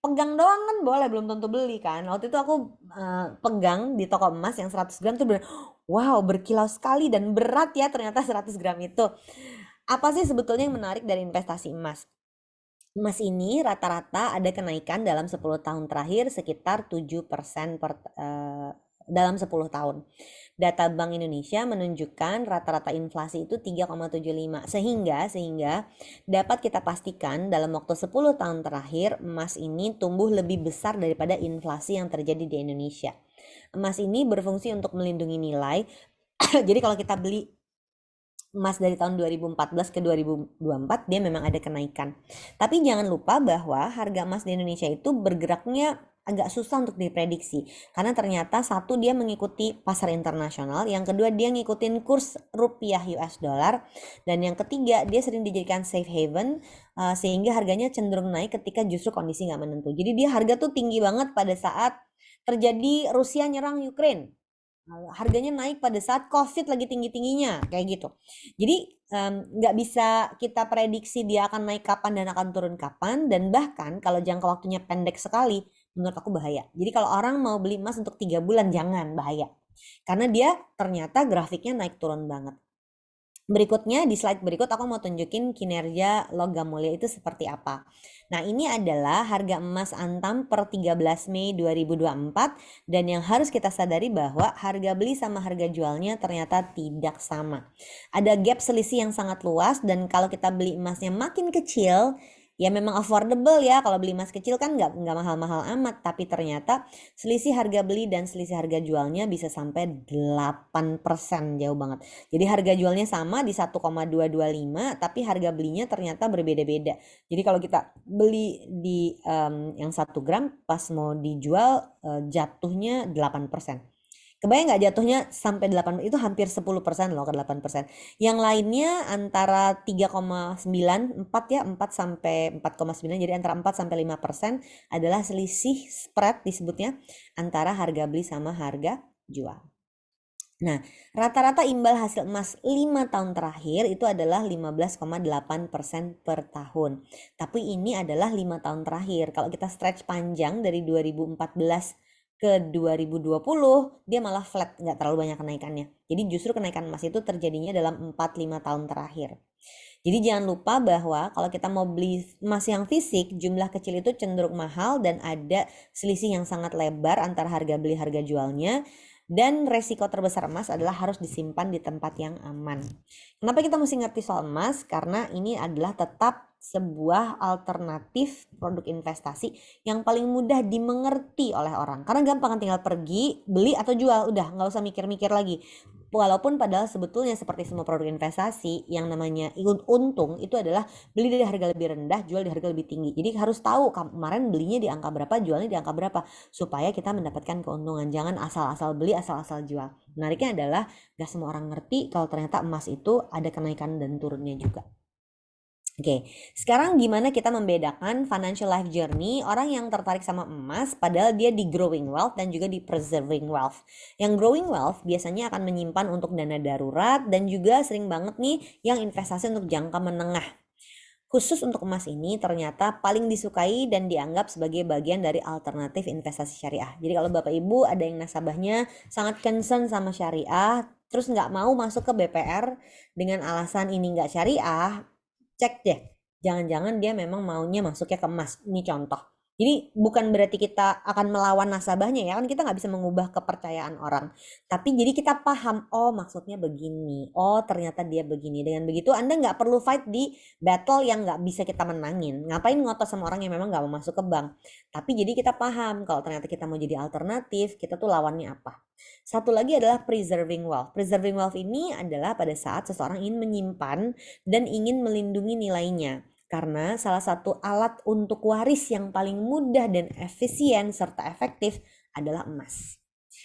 Pegang doang kan boleh, belum tentu beli kan. Waktu itu aku pegang di toko emas yang 100 gram tuh bener, wow berkilau sekali dan berat ya ternyata 100 gram itu. Apa sih sebetulnya yang menarik dari investasi emas? Emas ini rata-rata ada kenaikan dalam 10 tahun terakhir sekitar 7% dalam 10 tahun. Data Bank Indonesia menunjukkan rata-rata inflasi itu 3,75 sehingga dapat kita pastikan dalam waktu 10 tahun terakhir emas ini tumbuh lebih besar daripada inflasi yang terjadi di Indonesia. Emas ini berfungsi untuk melindungi nilai. Jadi kalau kita beli emas dari tahun 2014 ke 2024 dia memang ada kenaikan. Tapi jangan lupa bahwa harga emas di Indonesia itu bergeraknya agak susah untuk diprediksi. Karena ternyata satu dia mengikuti pasar internasional, yang kedua dia ngikutin kurs rupiah US dollar, dan yang ketiga dia sering dijadikan safe haven sehingga harganya cenderung naik ketika justru kondisi nggak menentu. Jadi dia harga tuh tinggi banget pada saat terjadi Rusia nyerang Ukraine. Harganya naik pada saat COVID lagi tinggi-tingginya kayak gitu. Jadi nggak bisa kita prediksi dia akan naik kapan dan akan turun kapan, dan bahkan kalau jangka waktunya pendek sekali menurut aku bahaya. Jadi kalau orang mau beli emas untuk 3 bulan jangan, bahaya karena dia ternyata grafiknya naik turun banget. Berikutnya di slide berikut aku mau tunjukin kinerja logam mulia itu seperti apa. Nah ini adalah harga emas Antam per 13 Mei 2024 dan yang harus kita sadari bahwa harga beli sama harga jualnya ternyata tidak sama. Ada gap selisih yang sangat luas dan kalau kita beli emasnya makin kecil, ya memang affordable ya, kalau beli emas kecil kan nggak mahal-mahal amat, tapi ternyata selisih harga beli dan selisih harga jualnya bisa sampai 8%, jauh banget. Jadi harga jualnya sama di 1,225 tapi harga belinya ternyata berbeda-beda. Jadi kalau kita beli di yang 1 gram pas mau dijual jatuhnya 8%. Kebayang nggak jatuhnya sampai 8, itu hampir 10% loh ke 8%. Yang lainnya antara 3,9, 4 ya, 4 sampai 4,9, jadi antara 4 sampai 5% adalah selisih spread disebutnya antara harga beli sama harga jual. Nah, rata-rata imbal hasil emas 5 tahun terakhir itu adalah 15,8% per tahun. Tapi ini adalah 5 tahun terakhir. Kalau kita stretch panjang dari 2014 ke 2020 dia malah flat, nggak terlalu banyak kenaikannya. Jadi justru kenaikan emas itu terjadinya dalam 4-5 tahun terakhir. Jadi jangan lupa bahwa kalau kita mau beli emas yang fisik, jumlah kecil itu cenderung mahal dan ada selisih yang sangat lebar antara harga beli harga jualnya. Dan resiko terbesar emas adalah harus disimpan di tempat yang aman. Kenapa kita mesti ngerti soal emas? Karena ini adalah tetap sebuah alternatif produk investasi yang paling mudah dimengerti oleh orang. Karena gampang kan, tinggal pergi, beli atau jual, udah nggak usah mikir-mikir lagi. Walaupun padahal sebetulnya seperti semua produk investasi yang namanya untung itu adalah beli dari harga lebih rendah, jual di harga lebih tinggi. Jadi harus tahu kemarin belinya di angka berapa, jualnya di angka berapa, supaya kita mendapatkan keuntungan. Jangan asal-asal beli, asal-asal jual. Menariknya adalah gak semua orang ngerti kalau ternyata emas itu ada kenaikan dan turunnya juga. Oke, sekarang gimana kita membedakan financial life journey orang yang tertarik sama emas padahal dia di growing wealth dan juga di preserving wealth. Yang growing wealth biasanya akan menyimpan untuk dana darurat dan juga sering banget nih yang investasi untuk jangka menengah. Khusus untuk emas ini ternyata paling disukai dan dianggap sebagai bagian dari alternatif investasi syariah. Jadi kalau Bapak Ibu ada yang nasabahnya sangat concern sama syariah, terus nggak mau masuk ke BPR dengan alasan ini nggak syariah, cek deh. Jangan-jangan dia memang maunya masuknya ke emas. Ini contoh. Jadi bukan berarti kita akan melawan nasabahnya ya, kan kita nggak bisa mengubah kepercayaan orang. Tapi jadi kita paham, oh maksudnya begini, oh ternyata dia begini. Dengan begitu Anda nggak perlu fight di battle yang nggak bisa kita menangin. Ngapain ngotot sama orang yang memang nggak mau masuk ke bank. Tapi jadi kita paham kalau ternyata kita mau jadi alternatif, kita tuh lawannya apa. Satu lagi adalah preserving wealth. Preserving wealth ini adalah pada saat seseorang ingin menyimpan dan ingin melindungi nilainya. Karena salah satu alat untuk waris yang paling mudah dan efisien serta efektif adalah emas.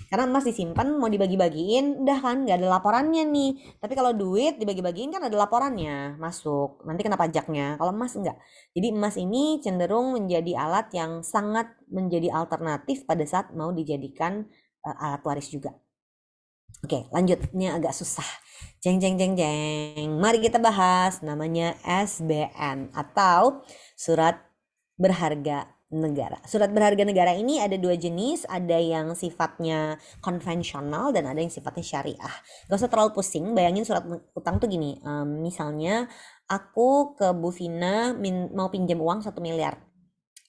Karena emas disimpan mau dibagi-bagiin, udah kan nggak ada laporannya nih. Tapi kalau duit dibagi-bagiin kan ada laporannya masuk. Nanti kena pajaknya. Kalau emas enggak. Jadi emas ini cenderung menjadi alat yang sangat menjadi alternatif pada saat mau dijadikan alat waris juga. Oke, lanjut. Ini agak susah. Jeng jeng jeng jeng. Mari kita bahas namanya SBN atau surat berharga negara. Surat berharga negara ini ada dua jenis, ada yang sifatnya konvensional dan ada yang sifatnya syariah. Gak usah terlalu pusing, bayangin surat utang tuh gini, misalnya aku ke Bu Vina mau pinjam uang 1 miliar.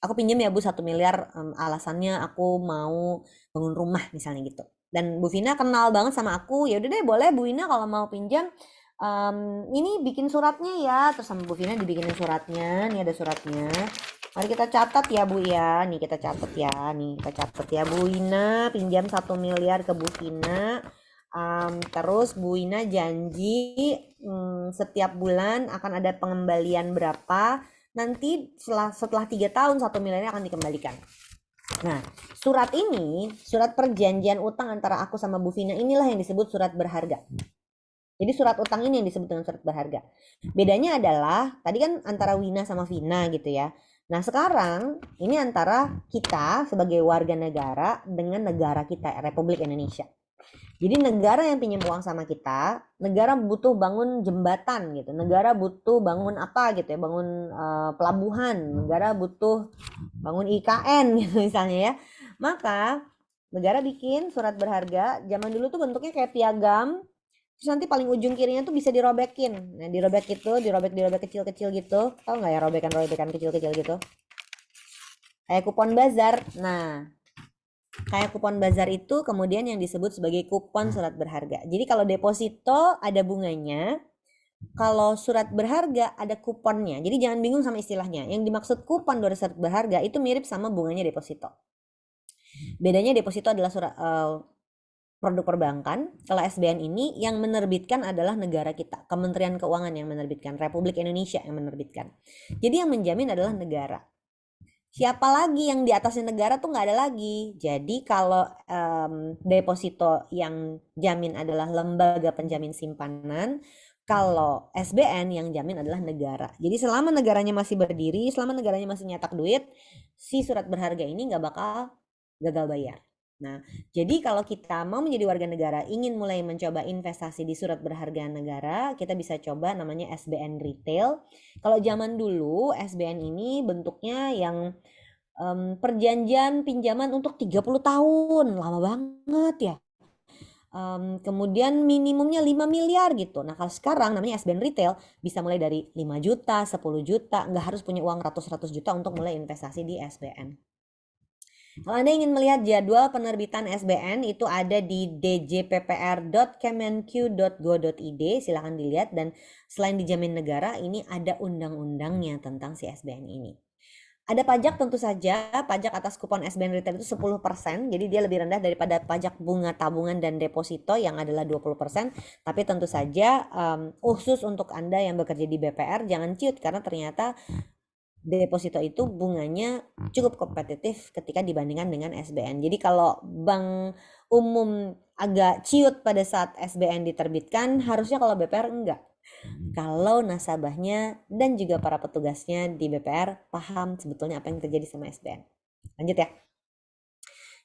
Aku pinjam ya Bu 1 miliar, alasannya aku mau bangun rumah misalnya gitu. Dan Bu Vina kenal banget sama aku, ya udah deh boleh Bu Vina kalau mau pinjam, ini bikin suratnya ya. Terus sama Bu Vina dibikinin suratnya, nih ada suratnya. Mari kita catat ya Bu ya, nih kita catat ya, nih kita catat ya Bu Vina pinjam 1 miliar ke Bu Vina. Terus Bu Ina janji setiap bulan akan ada pengembalian berapa. Nanti setelah 3 tahun 1 miliarnya akan dikembalikan. Nah, surat ini, surat perjanjian utang antara aku sama Bu Vina inilah yang disebut surat berharga. Jadi surat utang ini yang disebut dengan surat berharga. Bedanya adalah, tadi kan antara Wina sama Vina gitu ya. Nah sekarang ini antara kita sebagai warga negara dengan negara kita, Republik Indonesia. Jadi negara yang pinjam uang sama kita, negara butuh bangun jembatan gitu, negara butuh bangun apa gitu ya, bangun pelabuhan, negara butuh bangun IKN gitu misalnya ya. Maka negara bikin surat berharga, zaman dulu tuh bentuknya kayak piagam, terus nanti paling ujung kirinya tuh bisa dirobekin. Nah dirobek gitu, dirobek kecil-kecil gitu, tahu nggak ya robekan-robekan kecil-kecil gitu, kayak kupon bazar. Nah kayak kupon bazar itu kemudian yang disebut sebagai kupon surat berharga. Jadi kalau deposito ada bunganya, kalau surat berharga ada kuponnya. Jadi jangan bingung sama istilahnya. Yang dimaksud kupon dari surat berharga itu mirip sama bunganya deposito. Bedanya deposito adalah produk perbankan. Kalau SBN ini yang menerbitkan adalah negara kita, Kementerian Keuangan yang menerbitkan, Republik Indonesia yang menerbitkan. Jadi yang menjamin adalah negara. Siapa lagi yang di atasnya negara tuh nggak ada lagi. Jadi kalau deposito yang jamin adalah lembaga penjamin simpanan, kalau SBN yang jamin adalah negara. Jadi selama negaranya masih berdiri, selama negaranya masih nyetak duit, si surat berharga ini nggak bakal gagal bayar. Nah, jadi kalau kita mau menjadi warga negara, ingin mulai mencoba investasi di surat berharga negara, kita bisa coba namanya SBN Retail. Kalau zaman dulu SBN ini bentuknya yang perjanjian pinjaman untuk 30 tahun, lama banget ya. Kemudian minimumnya 5 miliar gitu. Nah kalau sekarang namanya SBN Retail bisa mulai dari 5 juta, 10 juta, nggak harus punya uang ratus-ratus juta untuk mulai investasi di SBN. Kalau Anda ingin melihat jadwal penerbitan SBN itu ada di djppr.kemenq.go.id, silahkan dilihat. Dan selain dijamin negara, ini ada undang-undangnya tentang si SBN ini. Ada pajak tentu saja, pajak atas kupon SBN Retail itu 10%, jadi dia lebih rendah daripada pajak bunga tabungan dan deposito yang adalah 20%. Tapi tentu saja khusus untuk Anda yang bekerja di BPR jangan ciut karena ternyata deposito itu bunganya cukup kompetitif ketika dibandingkan dengan SBN. Jadi kalau bank umum agak ciut pada saat SBN diterbitkan, harusnya kalau BPR enggak. Kalau nasabahnya dan juga para petugasnya di BPR paham sebetulnya apa yang terjadi sama SBN. Lanjut ya.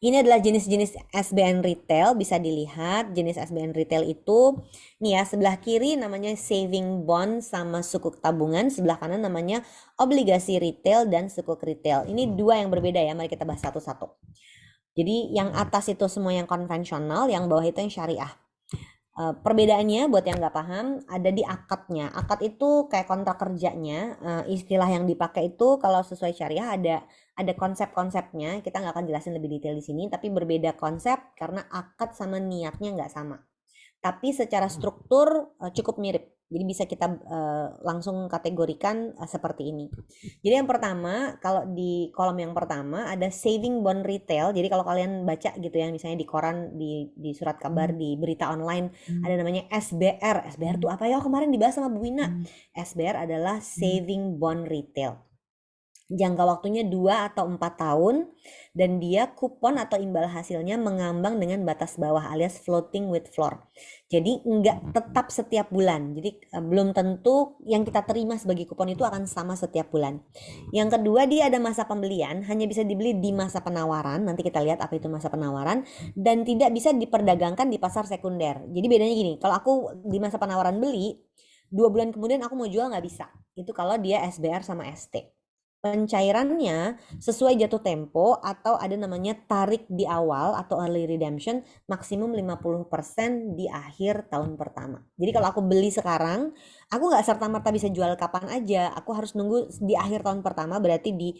Ini adalah jenis-jenis SBN retail, bisa dilihat jenis SBN retail itu nih ya, sebelah kiri namanya saving bond sama sukuk tabungan, sebelah kanan namanya obligasi retail dan sukuk retail. Ini dua yang berbeda ya, mari kita bahas satu-satu. Jadi yang atas itu semua yang konvensional, yang bawah itu yang syariah. Perbedaannya buat yang nggak paham ada di akadnya. Akad itu kayak kontrak kerjanya. Istilah yang dipakai itu kalau sesuai syariah ada konsep-konsepnya. Kita nggak akan jelasin lebih detail di sini, tapi berbeda konsep karena akad sama niatnya nggak sama. Tapi secara struktur cukup mirip. Jadi bisa kita langsung kategorikan seperti ini. Jadi yang pertama, kalau di kolom yang pertama ada saving bond retail. Jadi kalau kalian baca gitu ya, misalnya di koran, di surat kabar, di berita online, ada namanya SBR. SBR itu apa ya? Kemarin dibahas sama Bu Wina. SBR adalah saving bond retail. Jangka waktunya 2 atau 4 tahun dan dia kupon atau imbal hasilnya mengambang dengan batas bawah alias floating with floor. Jadi enggak tetap setiap bulan. Jadi belum tentu yang kita terima sebagai kupon itu akan sama setiap bulan. Yang kedua, dia ada masa pembelian, hanya bisa dibeli di masa penawaran. Nanti kita lihat apa itu masa penawaran, dan tidak bisa diperdagangkan di pasar sekunder. Jadi bedanya gini, kalau aku di masa penawaran beli, 2 bulan kemudian aku mau jual nggak bisa. Itu kalau dia SBR sama ST. Pencairannya sesuai jatuh tempo atau ada namanya tarik di awal atau early redemption, maksimum 50% di akhir tahun pertama. Jadi kalau aku beli sekarang, aku nggak serta-merta bisa jual kapan aja. Aku harus nunggu di akhir tahun pertama, berarti di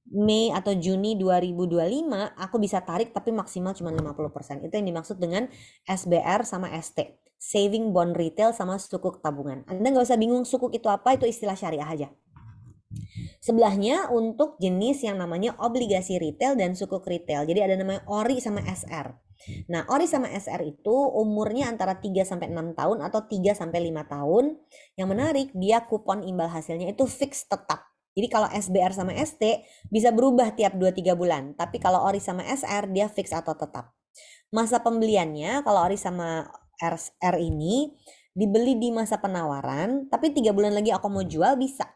Mei atau Juni 2025 aku bisa tarik tapi maksimal cuma 50%. Itu yang dimaksud dengan SBR sama ST. Saving bond retail sama sukuk tabungan. Anda nggak usah bingung sukuk itu apa, itu istilah syariah aja. Sebelahnya untuk jenis yang namanya obligasi retail dan sukuk retail. Jadi ada namanya ORI sama SR. Nah, ORI sama SR itu umurnya antara 3 sampai 6 tahun atau 3 sampai 5 tahun. Yang menarik, dia kupon imbal hasilnya itu fix tetap. Jadi kalau SBR sama ST bisa berubah tiap 2-3 bulan. Tapi kalau ORI sama SR dia fix atau tetap. Masa pembeliannya kalau ORI sama SR ini dibeli di masa penawaran, tapi 3 bulan lagi aku mau jual bisa.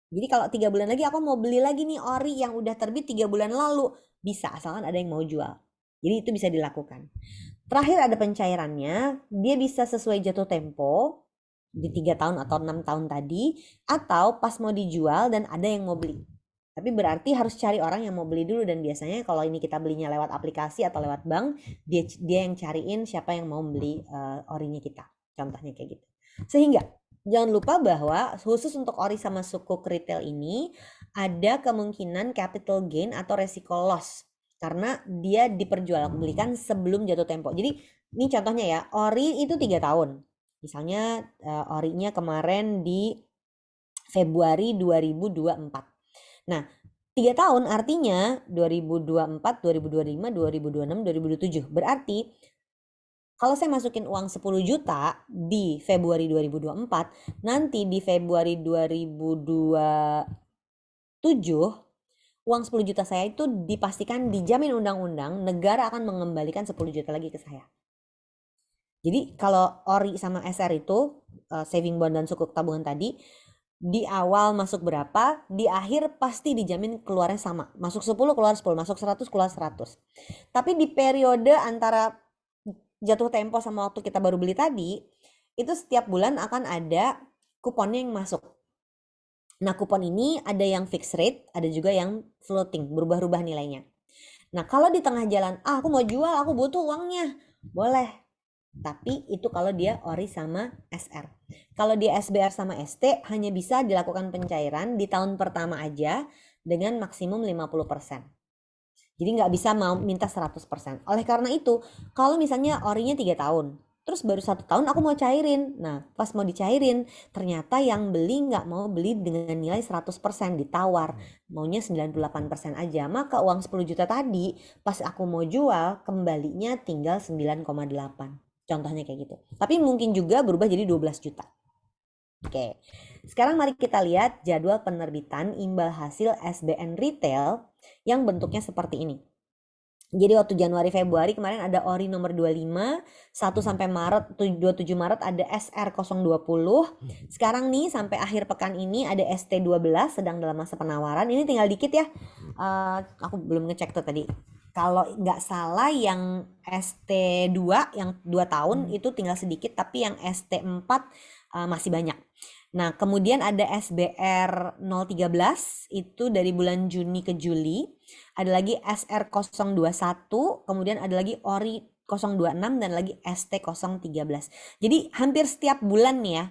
Jadi kalau 3 bulan lagi aku mau beli lagi nih ori yang udah terbit 3 bulan lalu, bisa asalkan ada yang mau jual. Jadi itu bisa dilakukan. Terakhir ada pencairannya, dia bisa sesuai jatuh tempo di 3 tahun atau 6 tahun tadi, atau pas mau dijual dan ada yang mau beli. Tapi berarti harus cari orang yang mau beli dulu, dan biasanya kalau ini kita belinya lewat aplikasi atau lewat bank, dia yang cariin siapa yang mau beli orinya kita. Contohnya kayak gitu. Sehingga jangan lupa bahwa khusus untuk ori sama sukuk retail ini ada kemungkinan capital gain atau resiko loss karena dia diperjualbelikan sebelum jatuh tempo. Jadi ini contohnya ya, ori itu 3 tahun. Misalnya orinya kemarin di Februari 2024. Nah, 3 tahun artinya 2024, 2025, 2026, 2027. Berarti kalau saya masukin uang 10 juta di Februari 2024, nanti di Februari 2027, uang 10 juta saya itu dipastikan dijamin undang-undang, negara akan mengembalikan 10 juta lagi ke saya. Jadi kalau ORI sama SR itu, saving bond dan sukuk tabungan tadi, di awal masuk berapa, di akhir pasti dijamin keluarnya sama. Masuk 10 keluar 10, masuk 100 keluar 100. Tapi di periode antara jatuh tempo sama waktu kita baru beli tadi, itu setiap bulan akan ada kuponnya yang masuk. Nah, kupon ini ada yang fixed rate, ada juga yang floating, berubah-ubah nilainya. Nah, kalau di tengah jalan, aku mau jual, aku butuh uangnya, boleh. Tapi itu kalau dia ORI sama SR. Kalau dia SBR sama ST, hanya bisa dilakukan pencairan di tahun pertama aja dengan maksimum 50%. Jadi nggak bisa mau minta 100%. Oleh karena itu, kalau misalnya orinya 3 tahun, terus baru 1 tahun aku mau cairin. Nah, pas mau dicairin, ternyata yang beli nggak mau beli dengan nilai 100%, ditawar. Maunya 98% aja. Maka uang 10 juta tadi, pas aku mau jual, kembalinya tinggal 9,8. Contohnya kayak gitu. Tapi mungkin juga berubah jadi 12 juta. Oke, sekarang mari kita lihat jadwal penerbitan imbal hasil SBN retail yang bentuknya seperti ini. Jadi waktu Januari Februari kemarin ada ori nomor 25, 1 sampai Maret 27 Maret ada SR020. Sekarang nih sampai akhir pekan ini ada ST12 sedang dalam masa penawaran. Ini tinggal dikit ya. Aku belum ngecek tuh tadi. Kalau nggak salah yang ST2 yang 2 tahun Hmm. itu tinggal sedikit, tapi yang ST4 masih banyak. Nah, kemudian ada SBR 013 itu dari bulan Juni ke Juli. Ada lagi SR 021, kemudian ada lagi ORI 026 dan lagi ST 013. Jadi hampir setiap bulan nih ya.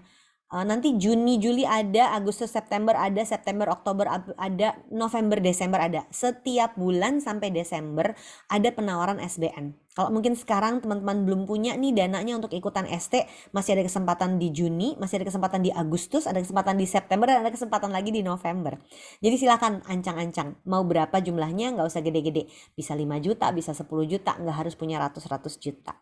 Nanti Juni, Juli ada, Agustus, September ada, September, Oktober ada, November, Desember ada. Setiap bulan sampai Desember ada penawaran SBN. Kalau mungkin sekarang teman-teman belum punya nih dananya untuk ikutan ST, masih ada kesempatan di Juni, masih ada kesempatan di Agustus, ada kesempatan di September, dan ada kesempatan lagi di November. Jadi silakan ancang-ancang. Mau berapa jumlahnya, nggak usah gede-gede. Bisa 5 juta, bisa 10 juta, nggak harus punya ratus-ratus juta.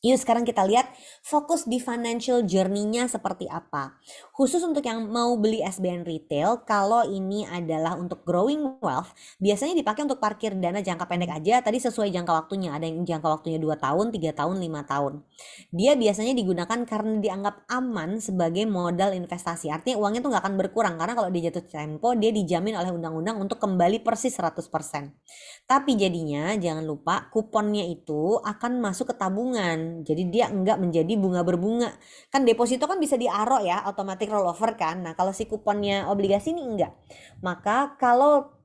Yuk sekarang kita lihat fokus di financial journey-nya seperti apa. Khusus untuk yang mau beli SBN retail, kalau ini adalah untuk growing wealth, biasanya dipakai untuk parkir dana jangka pendek aja, tadi sesuai jangka waktunya. Ada yang jangka waktunya 2 tahun, 3 tahun, 5 tahun. Dia biasanya digunakan karena dianggap aman sebagai modal investasi. Artinya uangnya tuh nggak akan berkurang, karena kalau dia jatuh tempo, dia dijamin oleh undang-undang untuk kembali persis 100%. Tapi jadinya jangan lupa kuponnya itu akan masuk ke tabungan. Jadi dia enggak menjadi bunga berbunga. Kan deposito kan bisa diaro ya, automatic rollover kan. Nah, kalau si kuponnya obligasi ini enggak. Maka kalau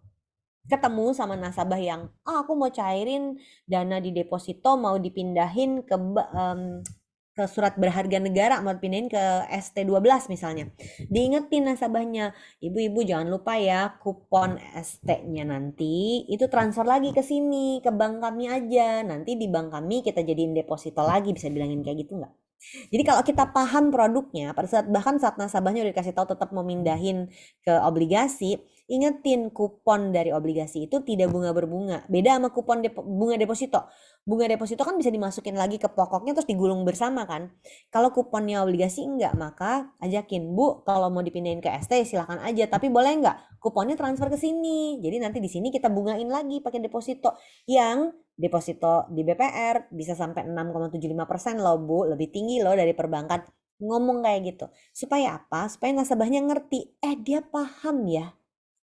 ketemu sama nasabah yang aku mau cairin dana di deposito mau dipindahin ke surat berharga negara, mau dipindahin ke ST12 misalnya, diingetin nasabahnya, ibu-ibu jangan lupa ya kupon ST-nya nanti itu transfer lagi ke sini, ke bank kami aja, nanti di bank kami kita jadiin deposito lagi, bisa bilangin kayak gitu nggak? Jadi kalau kita paham produknya, pada saat bahkan saat nasabahnya udah dikasih tahu tetap mau mindahin ke obligasi, ingetin kupon dari obligasi itu tidak bunga berbunga. Beda sama kupon bunga deposito. Bunga deposito kan bisa dimasukin lagi ke pokoknya terus digulung bersama kan. Kalau kuponnya obligasi enggak, maka ajakin, Bu, kalau mau dipindahin ke ST silahkan aja, tapi boleh enggak kuponnya transfer ke sini. Jadi nanti di sini kita bungain lagi pakai deposito yang deposito di BPR bisa sampai 6,75% loh Bu, lebih tinggi loh dari perbankan. Ngomong kayak gitu. Supaya apa? Supaya nasabahnya ngerti, dia paham ya.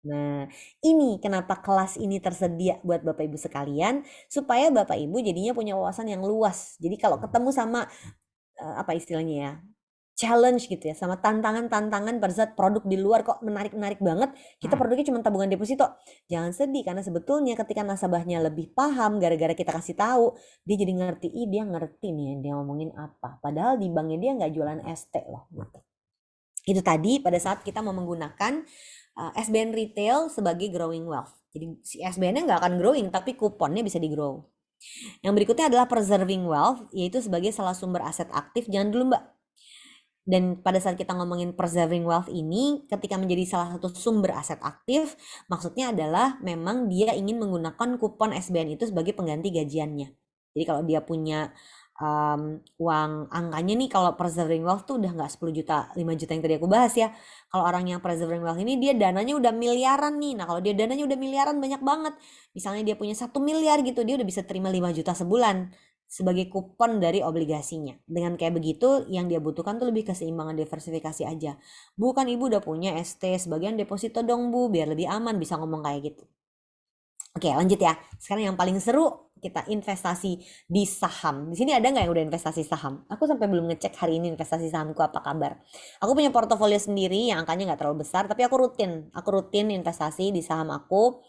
Nah, ini kenapa kelas ini tersedia buat Bapak Ibu sekalian, supaya Bapak Ibu jadinya punya wawasan yang luas. Jadi kalau ketemu sama apa istilahnya ya, challenge gitu ya, sama tantangan-tantangan pada saat produk di luar kok menarik-menarik banget, kita produknya cuma tabungan deposito. Jangan sedih karena sebetulnya ketika nasabahnya lebih paham gara-gara kita kasih tahu, dia jadi ngerti, dia ngerti nih dia ngomongin apa. Padahal di banknya dia nggak jualan ST loh gitu. Itu tadi pada saat kita mau menggunakan SBN retail sebagai growing wealth. Jadi si SBN-nya nggak akan growing, tapi kuponnya bisa di-grow. Yang berikutnya adalah preserving wealth, yaitu sebagai salah sumber aset aktif. Jangan dulu Mbak. Dan pada saat kita ngomongin preserving wealth ini, ketika menjadi salah satu sumber aset aktif, maksudnya adalah memang dia ingin menggunakan kupon SBN itu sebagai pengganti gajiannya. Jadi kalau dia punya uang angkanya nih, kalau preserving wealth tuh udah nggak 10 juta, 5 juta yang tadi aku bahas ya. Kalau orang yang preserving wealth ini dia dananya udah miliaran nih. Nah kalau dia dananya udah miliaran banyak banget. Misalnya dia punya 1 miliar gitu, dia udah bisa terima 5 juta sebulan sebagai kupon dari obligasinya. Dengan kayak begitu, yang dia butuhkan tuh lebih keseimbangan diversifikasi aja. Bu, kan ibu udah punya ST, sebagian deposito dong Bu, biar lebih aman, bisa ngomong kayak gitu. Oke, lanjut ya. Sekarang yang paling seru, kita investasi di saham. Di sini ada nggak yang udah investasi saham? Aku sampai belum ngecek hari ini investasi sahamku apa kabar. Aku punya portofolio sendiri yang angkanya nggak terlalu besar, tapi aku rutin. Aku rutin investasi di saham aku.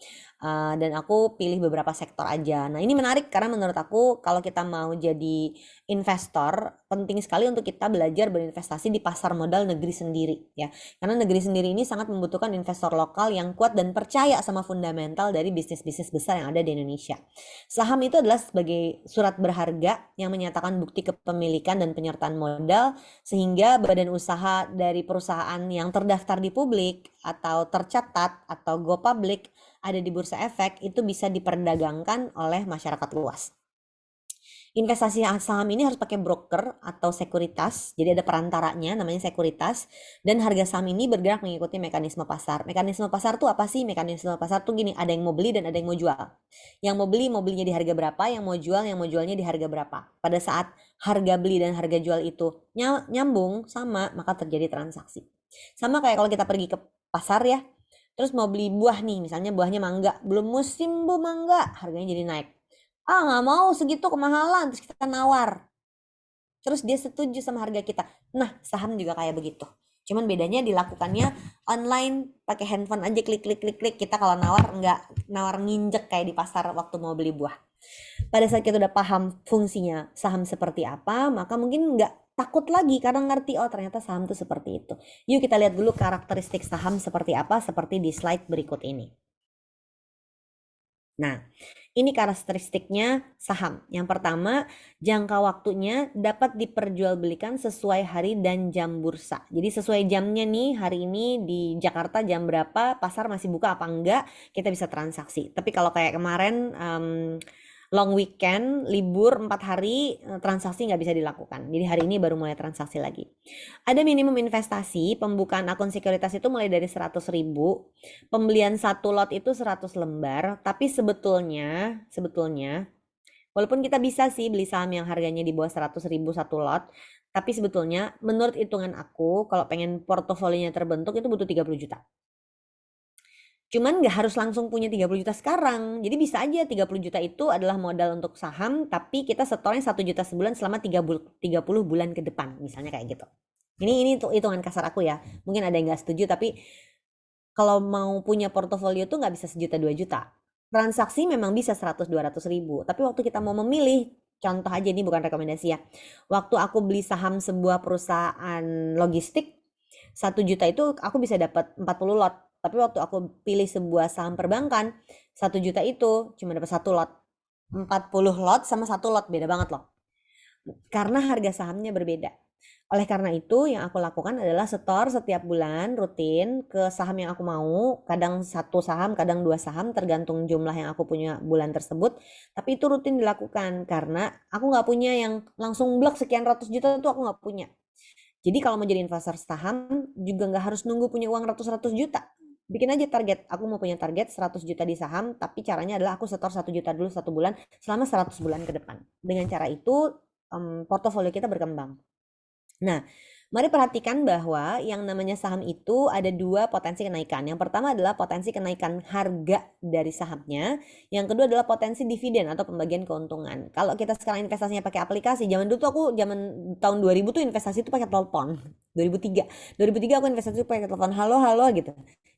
Dan aku pilih beberapa sektor aja. Nah ini menarik karena menurut aku kalau kita mau jadi investor, penting sekali untuk kita belajar berinvestasi di pasar modal negeri sendiri ya. Karena negeri sendiri ini sangat membutuhkan investor lokal yang kuat dan percaya sama fundamental dari bisnis-bisnis besar yang ada di Indonesia. Saham itu adalah sebagai surat berharga yang menyatakan bukti kepemilikan dan penyertaan modal sehingga badan usaha dari perusahaan yang terdaftar di publik atau tercatat atau go public ada di bursa efek itu bisa diperdagangkan oleh masyarakat luas. Investasi saham ini harus pakai broker atau sekuritas, jadi ada perantaranya namanya sekuritas, dan harga saham ini bergerak mengikuti mekanisme pasar. Mekanisme pasar tuh apa sih? Mekanisme pasar tuh gini, ada yang mau beli dan ada yang mau jual. Yang mau beli, mau belinya di harga berapa, yang mau jualnya di harga berapa. Pada saat harga beli dan harga jual itu nyambung sama, maka terjadi transaksi. Sama kayak kalau kita pergi ke pasar ya, Terus mau beli buah nih, misalnya buahnya mangga, belum musim bu mangga, harganya jadi naik. Ah nggak mau segitu kemahalan, terus kita nawar. Terus dia setuju sama harga kita. Nah, saham juga kayak begitu. Cuman bedanya dilakukannya online, pakai handphone aja klik klik klik klik. Kita kalau nawar nggak nawar nginjek kayak di pasar waktu mau beli buah. Pada saat kita udah paham fungsinya saham seperti apa, maka mungkin nggak takut lagi karena ngerti oh ternyata saham tuh seperti itu. Yuk kita lihat dulu karakteristik saham seperti apa seperti di slide berikut ini. Nah, ini karakteristiknya saham. Yang pertama, jangka waktunya dapat diperjualbelikan sesuai hari dan jam bursa. Jadi sesuai jamnya nih, hari ini di Jakarta jam berapa, pasar masih buka apa enggak, kita bisa transaksi. Tapi kalau kayak kemarin long weekend, libur 4 hari, transaksi nggak bisa dilakukan. Jadi hari ini baru mulai transaksi lagi. Ada minimum investasi, pembukaan akun sekuritas itu mulai dari 100.000, pembelian satu lot itu 100 lembar, tapi sebetulnya walaupun kita bisa sih beli saham yang harganya di bawah 100.000 satu lot, tapi sebetulnya menurut hitungan aku kalau pengen portofolionya terbentuk itu butuh 30 juta. Cuman nggak harus langsung punya 30 juta sekarang. Jadi bisa aja 30 juta itu adalah modal untuk saham, tapi kita setornya 1 juta sebulan selama 30 bulan ke depan. Misalnya kayak gitu. Ini hitungan kasar aku ya. Mungkin ada yang nggak setuju, tapi kalau mau punya portofolio tuh nggak bisa sejuta 2 juta. Transaksi memang bisa 100-200 ribu. Tapi waktu kita mau memilih, contoh aja ini bukan rekomendasi ya. Waktu aku beli saham sebuah perusahaan logistik, 1 juta itu aku bisa dapat 40 lot. Tapi waktu aku pilih sebuah saham perbankan, 1 juta itu cuma dapat satu lot. 40 lot sama satu lot, beda banget loh. Karena harga sahamnya berbeda. Oleh karena itu, yang aku lakukan adalah setor setiap bulan rutin ke saham yang aku mau. Kadang satu saham, kadang dua saham, tergantung jumlah yang aku punya bulan tersebut. Tapi itu rutin dilakukan karena aku nggak punya yang langsung blok sekian ratus juta itu aku nggak punya. Jadi kalau mau jadi investor saham juga nggak harus nunggu punya uang ratus-ratus juta. Bikin aja target. Aku mau punya target 100 juta di saham, tapi caranya adalah aku setor 1 juta dulu satu bulan selama 100 bulan ke depan. Dengan cara itu portofolio kita berkembang. Nah, mari perhatikan bahwa yang namanya saham itu ada dua potensi kenaikan. Yang pertama adalah potensi kenaikan harga dari sahamnya. Yang kedua adalah potensi dividen atau pembagian keuntungan. Kalau kita sekarang investasinya pakai aplikasi, zaman dulu tuh aku zaman tahun 2000 tuh investasi tuh pakai telepon. 2003. 2003 aku investasi pakai telepon halo halo gitu.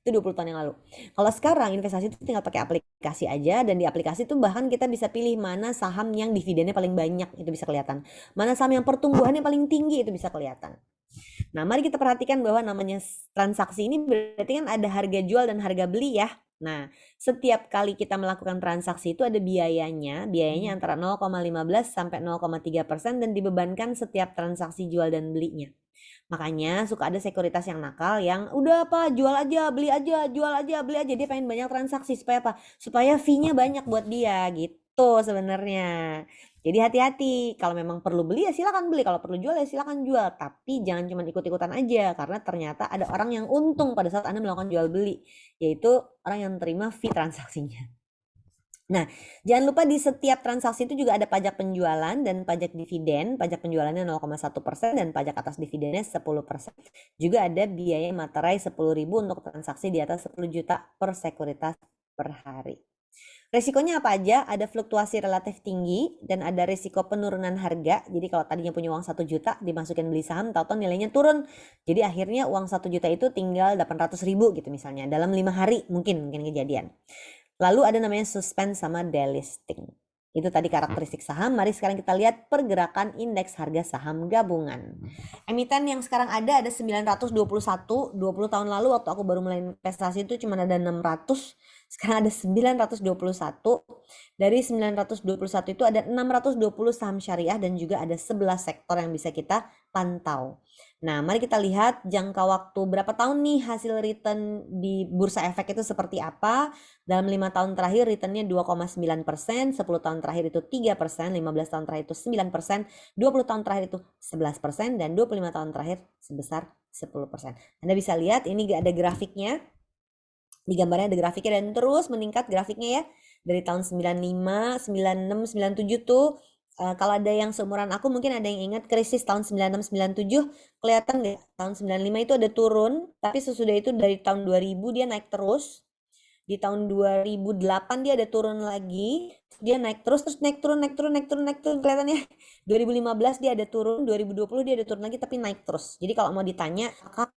Itu 20 tahun yang lalu. Kalau sekarang investasi itu tinggal pakai aplikasi aja dan di aplikasi itu bahkan kita bisa pilih mana saham yang dividennya paling banyak, itu bisa kelihatan. Mana saham yang pertumbuhannya paling tinggi, itu bisa kelihatan. Nah, mari kita perhatikan bahwa namanya transaksi ini berarti kan ada harga jual dan harga beli ya. Nah, setiap kali kita melakukan transaksi itu ada biayanya. Biayanya antara 0,15 sampai 0,3% dan dibebankan setiap transaksi jual dan belinya. Makanya suka ada sekuritas yang nakal yang udah apa jual aja, beli aja, jual aja, beli aja. Dia pengen banyak transaksi supaya apa? Supaya fee-nya banyak buat dia gitu sebenarnya. Jadi hati-hati, kalau memang perlu beli ya silakan beli, kalau perlu jual ya silakan jual, tapi jangan cuma ikut-ikutan aja karena ternyata ada orang yang untung pada saat Anda melakukan jual beli, yaitu orang yang terima fee transaksinya. Nah, jangan lupa di setiap transaksi itu juga ada pajak penjualan dan pajak dividen. Pajak penjualannya 0,1% dan pajak atas dividennya 10%. Juga ada biaya materai 10.000 untuk transaksi di atas 10 juta per sekuritas per hari. Resikonya apa aja? Ada fluktuasi relatif tinggi dan ada risiko penurunan harga. Jadi kalau tadinya punya uang 1 juta dimasukin beli saham, tahu-tahu nilainya turun. Jadi akhirnya uang 1 juta itu tinggal 800.000 gitu misalnya. Dalam 5 hari mungkin kejadian. Lalu ada namanya suspend sama delisting. Itu tadi karakteristik saham. Mari sekarang kita lihat pergerakan indeks harga saham gabungan. Emiten yang sekarang ada 921. 20 tahun lalu waktu aku baru mulai investasi itu cuma ada 600. Sekarang ada 921. Dari 921 itu ada 620 saham syariah dan juga ada 11 sektor yang bisa kita pantau. Nah, mari kita lihat jangka waktu berapa tahun nih hasil return di bursa efek itu seperti apa. Dalam 5 tahun terakhir returnnya 2,9%, 10 tahun terakhir itu 3%, 15 tahun terakhir itu 9%, 20 tahun terakhir itu 11%, dan 25 tahun terakhir sebesar 10%. Anda bisa lihat ini ada grafiknya. Di gambarnya ada grafiknya dan terus meningkat grafiknya ya. Dari tahun 95, 96, 97 tuh Kalau ada yang seumuran aku mungkin ada yang ingat krisis tahun 96-97, kelihatan nggak? Tahun 95 itu ada turun, tapi sesudah itu dari tahun 2000 dia naik terus. Di tahun 2008 dia ada turun lagi, dia naik terus, terus naik turun, naik turun, naik turun, naik turun, kelihatannya. 2015 dia ada turun, 2020 dia ada turun lagi, tapi naik terus. Jadi kalau mau ditanya, apakah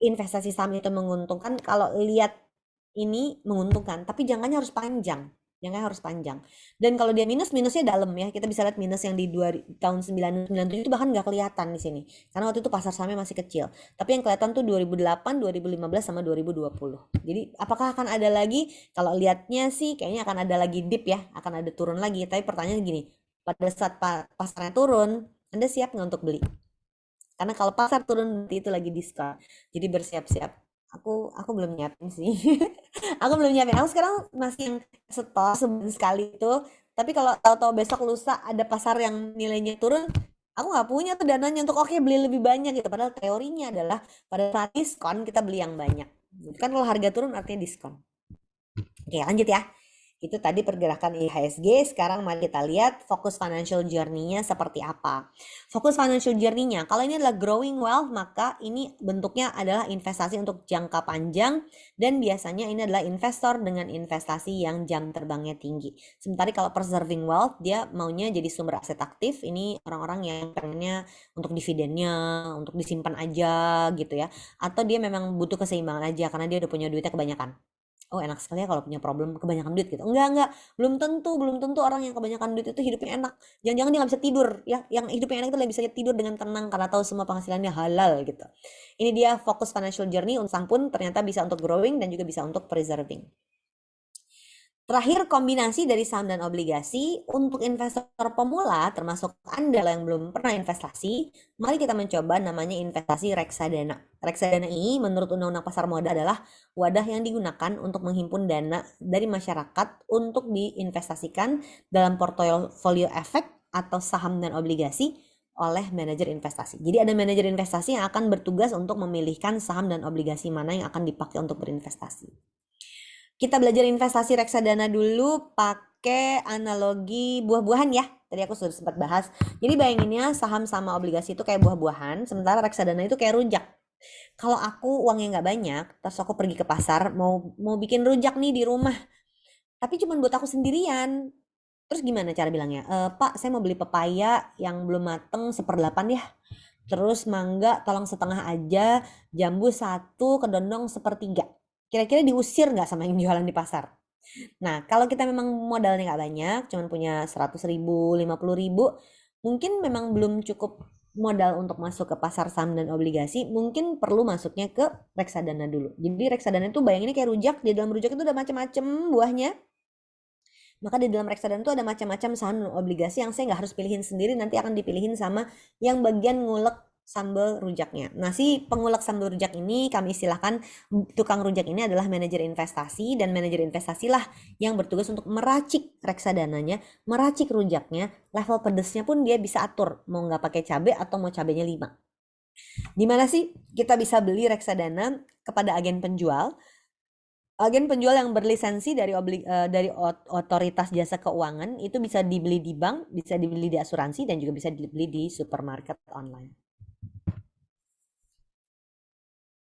investasi saham itu menguntungkan? Kalau lihat ini menguntungkan, tapi jangkanya harus panjang. Jangkanya harus panjang. Dan kalau dia minus, minusnya dalam ya. Kita bisa lihat minus yang di tahun 997 itu bahkan nggak kelihatan di sini. Karena waktu itu pasar sahamnya masih kecil. Tapi yang kelihatan tuh 2008, 2015 sama 2020. Jadi apakah akan ada lagi? Kalau lihatnya sih kayaknya akan ada lagi dip ya, akan ada turun lagi. Tapi pertanyaan gini, pada saat pasarnya turun, Anda siap nggak untuk beli? Karena kalau pasar turun berarti itu lagi diskon. Jadi bersiap-siap. Aku belum nyiapin sih. Aku belum nyiapin. Aku sekarang masih yang setor sebulan sekali itu. Tapi kalau tahu-tahu besok lusa ada pasar yang nilainya turun, aku nggak punya tuh dananya untuk oke beli lebih banyak gitu. Padahal teorinya adalah pada saat diskon kita beli yang banyak. Kan kalau harga turun artinya diskon. Oke, lanjut ya. Itu tadi pergerakan IHSG. Sekarang mari kita lihat fokus financial journey-nya seperti apa. Fokus financial journey-nya, kalau ini adalah growing wealth, maka ini bentuknya adalah investasi untuk jangka panjang. Dan biasanya ini adalah investor dengan investasi yang jam terbangnya tinggi. Sementara kalau preserving wealth, dia maunya jadi sumber aset aktif. Ini orang-orang yang pengennya untuk dividennya, untuk disimpan aja gitu ya. Atau dia memang butuh keseimbangan aja karena dia udah punya duitnya kebanyakan. Oh enak sekali ya kalau punya problem kebanyakan duit gitu. Enggak. Belum tentu orang yang kebanyakan duit itu hidupnya enak. Jangan-jangan dia nggak bisa tidur ya. Yang hidupnya enak itu lebih bisa tidur dengan tenang karena tahu semua penghasilannya halal gitu. Ini dia fokus financial journey. Unsang pun ternyata bisa untuk growing dan juga bisa untuk preserving. Terakhir, kombinasi dari saham dan obligasi untuk investor pemula, termasuk Anda yang belum pernah investasi, mari kita mencoba namanya investasi reksadana. Reksadana ini menurut Undang-Undang Pasar Modal adalah wadah yang digunakan untuk menghimpun dana dari masyarakat untuk diinvestasikan dalam portofolio efek atau saham dan obligasi oleh manajer investasi. Jadi ada manajer investasi yang akan bertugas untuk memilihkan saham dan obligasi mana yang akan dipakai untuk berinvestasi. Kita belajar investasi reksadana dulu pakai analogi buah-buahan ya. Tadi aku sudah sempat bahas. Jadi bayanginnya saham sama obligasi itu kayak buah-buahan, sementara reksadana itu kayak rujak. Kalau aku uangnya nggak banyak, terus aku pergi ke pasar mau bikin rujak nih di rumah, tapi cuma buat aku sendirian. Terus gimana cara bilangnya? Pak, saya mau beli pepaya yang belum mateng 1/8 ya. Terus mangga tolong setengah aja, jambu satu, kedondong 1/3. Kira-kira diusir nggak sama yang jualan di pasar? Nah, kalau kita memang modalnya nggak banyak, cuman punya 100.000, 50.000, mungkin memang belum cukup modal untuk masuk ke pasar saham dan obligasi, mungkin perlu masuknya ke reksadana dulu. Jadi reksadana itu bayanginnya kayak rujak, di dalam rujak itu ada macam-macam buahnya. Maka di dalam reksadana itu ada macam-macam saham dan obligasi yang saya nggak harus pilihin sendiri, nanti akan dipilihin sama yang bagian ngulek sambal rujaknya. Nah, si pengulek sambal rujak ini kami istilahkan tukang rujak ini adalah manajer investasi, dan manajer investasi lah yang bertugas untuk meracik reksadananya, meracik rujaknya, level pedesnya pun dia bisa atur, mau nggak pakai cabai atau mau cabainya 5. Di sih kita bisa beli reksadana? Kepada agen penjual. Agen penjual yang berlisensi dari otoritas jasa keuangan itu bisa dibeli di bank, bisa dibeli di asuransi, dan juga bisa dibeli di supermarket online.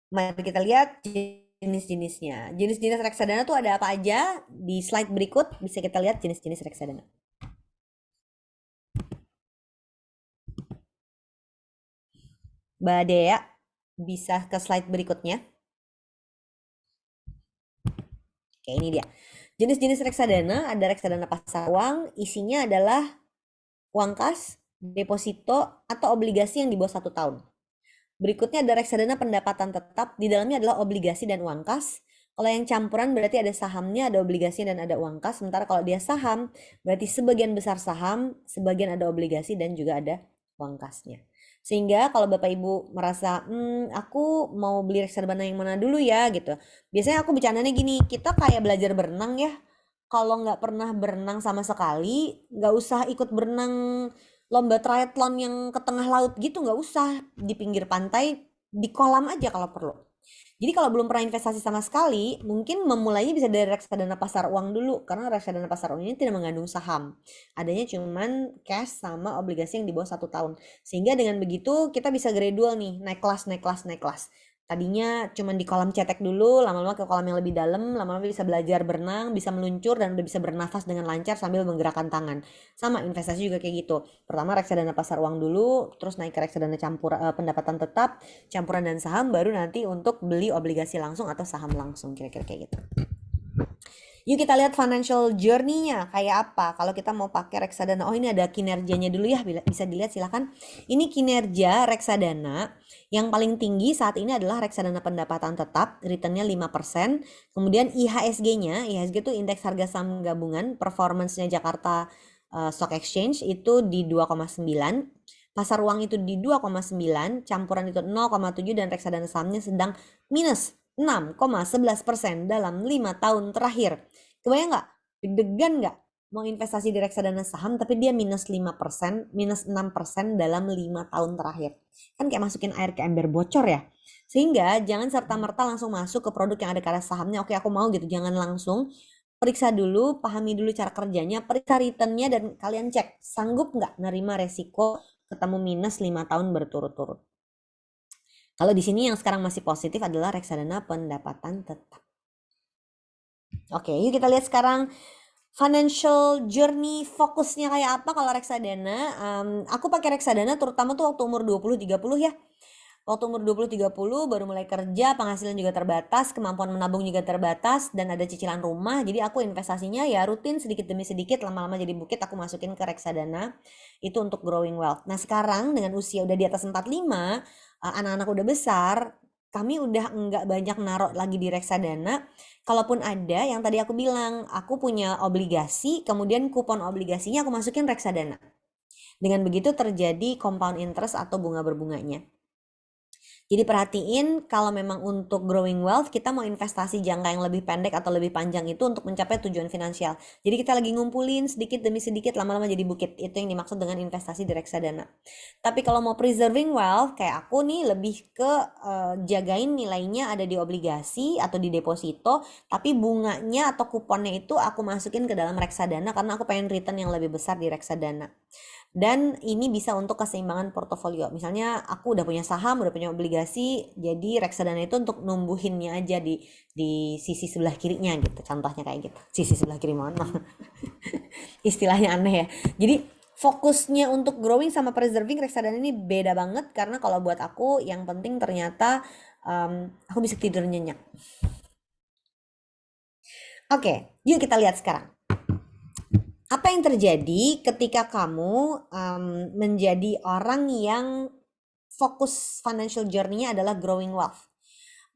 Mari kita lihat jenis-jenisnya. Jenis-jenis reksadana tuh ada apa aja? Di slide berikut bisa kita lihat jenis-jenis reksadana. Mbak Dea, bisa ke slide berikutnya. Oke, ini dia. Jenis-jenis reksadana, ada reksadana pasar uang, isinya adalah uang kas, deposito, atau obligasi yang di bawah 1 tahun. Berikutnya ada reksadana pendapatan tetap, di dalamnya adalah obligasi dan uang kas. Kalau yang campuran berarti ada sahamnya, ada obligasi, dan ada uang kas. Sementara kalau dia saham, berarti sebagian besar saham, sebagian ada obligasi, dan juga ada uang kasnya. Sehingga kalau Bapak Ibu merasa, aku mau beli reksadana yang mana dulu ya gitu. Biasanya aku bercandanya gini, kita kayak belajar berenang ya. Kalau nggak pernah berenang sama sekali, nggak usah ikut berenang lomba triathlon yang ke tengah laut gitu, nggak usah, di pinggir pantai, di kolam aja kalau perlu. Jadi kalau belum pernah investasi sama sekali, mungkin memulainya bisa dari reksadana pasar uang dulu, karena reksadana pasar uang ini tidak mengandung saham. Adanya cuman cash sama obligasi yang di bawah 1 tahun. Sehingga dengan begitu kita bisa gradual nih, naik kelas, naik kelas, naik kelas. Tadinya cuma di kolam cetek dulu, lama-lama ke kolam yang lebih dalam, lama-lama bisa belajar berenang, bisa meluncur, dan udah bisa bernafas dengan lancar sambil menggerakkan tangan. Sama investasi juga kayak gitu. Pertama reksadana pasar uang dulu, terus naik ke reksadana campur pendapatan tetap, campuran dan saham, baru nanti untuk beli obligasi langsung atau saham langsung, kira-kira kayak gitu. Yuk kita lihat financial journey-nya kayak apa. Kalau kita mau pakai reksadana, oh ini ada kinerjanya dulu ya, bisa dilihat silahkan. Ini kinerja reksadana yang paling tinggi saat ini adalah reksadana pendapatan tetap, returnnya 5%. Kemudian IHSG-nya, IHSG itu indeks harga saham gabungan, performance-nya Jakarta Stock Exchange itu di 2,9. Pasar uang itu di 2,9, campuran itu 0,7, dan reksadana sahamnya sedang minus 6,11% dalam 5 tahun terakhir. Kebayang nggak? Deg-degan nggak? Mau investasi di reksadana saham tapi dia minus 5%, minus 6% dalam 5 tahun terakhir. Kan kayak masukin air ke ember bocor ya. Sehingga jangan serta-merta langsung masuk ke produk yang ada pada sahamnya. Oke, aku mau gitu. Jangan langsung. Periksa dulu, pahami dulu cara kerjanya, periksa returnnya, dan kalian cek sanggup nggak nerima resiko ketemu minus 5 tahun berturut-turut. Kalau di sini yang sekarang masih positif adalah reksadana pendapatan tetap. Oke, yuk kita lihat sekarang financial journey fokusnya kayak apa kalau reksadana. Aku pakai reksadana terutama tuh waktu umur 20-30 ya. Waktu umur 20-30 baru mulai kerja, penghasilan juga terbatas, kemampuan menabung juga terbatas, dan ada cicilan rumah. Jadi aku investasinya ya rutin sedikit demi sedikit, lama-lama jadi bukit aku masukin ke reksadana. Itu untuk growing wealth. Nah sekarang dengan usia udah di atas 45, anak-anak udah besar, kami udah enggak banyak naruh lagi di reksadana. Kalaupun ada, yang tadi aku bilang, aku punya obligasi, kemudian kupon obligasinya aku masukin reksadana. Dengan begitu terjadi compound interest atau bunga berbunganya. Jadi perhatiin kalau memang untuk growing wealth kita mau investasi jangka yang lebih pendek atau lebih panjang itu untuk mencapai tujuan finansial. Jadi kita lagi ngumpulin sedikit demi sedikit, lama-lama jadi bukit. Itu yang dimaksud dengan investasi di reksadana. Tapi kalau mau preserving wealth kayak aku nih lebih ke jagain nilainya ada di obligasi atau di deposito, tapi bunganya atau kuponnya itu aku masukin ke dalam reksadana karena aku pengen return yang lebih besar di reksadana. Dan ini bisa untuk keseimbangan portofolio. Misalnya aku udah punya saham, udah punya obligasi, jadi reksadana itu untuk numbuhinnya aja di sisi sebelah kirinya gitu. Contohnya kayak gitu. Sisi sebelah kiri, mohon maaf. Istilahnya aneh ya. Jadi fokusnya untuk growing sama preserving reksadana ini beda banget, karena kalau buat aku yang penting ternyata aku bisa tidur nyenyak. Oke, yuk kita lihat sekarang. Apa yang terjadi ketika kamu menjadi orang yang fokus financial journey-nya adalah growing wealth?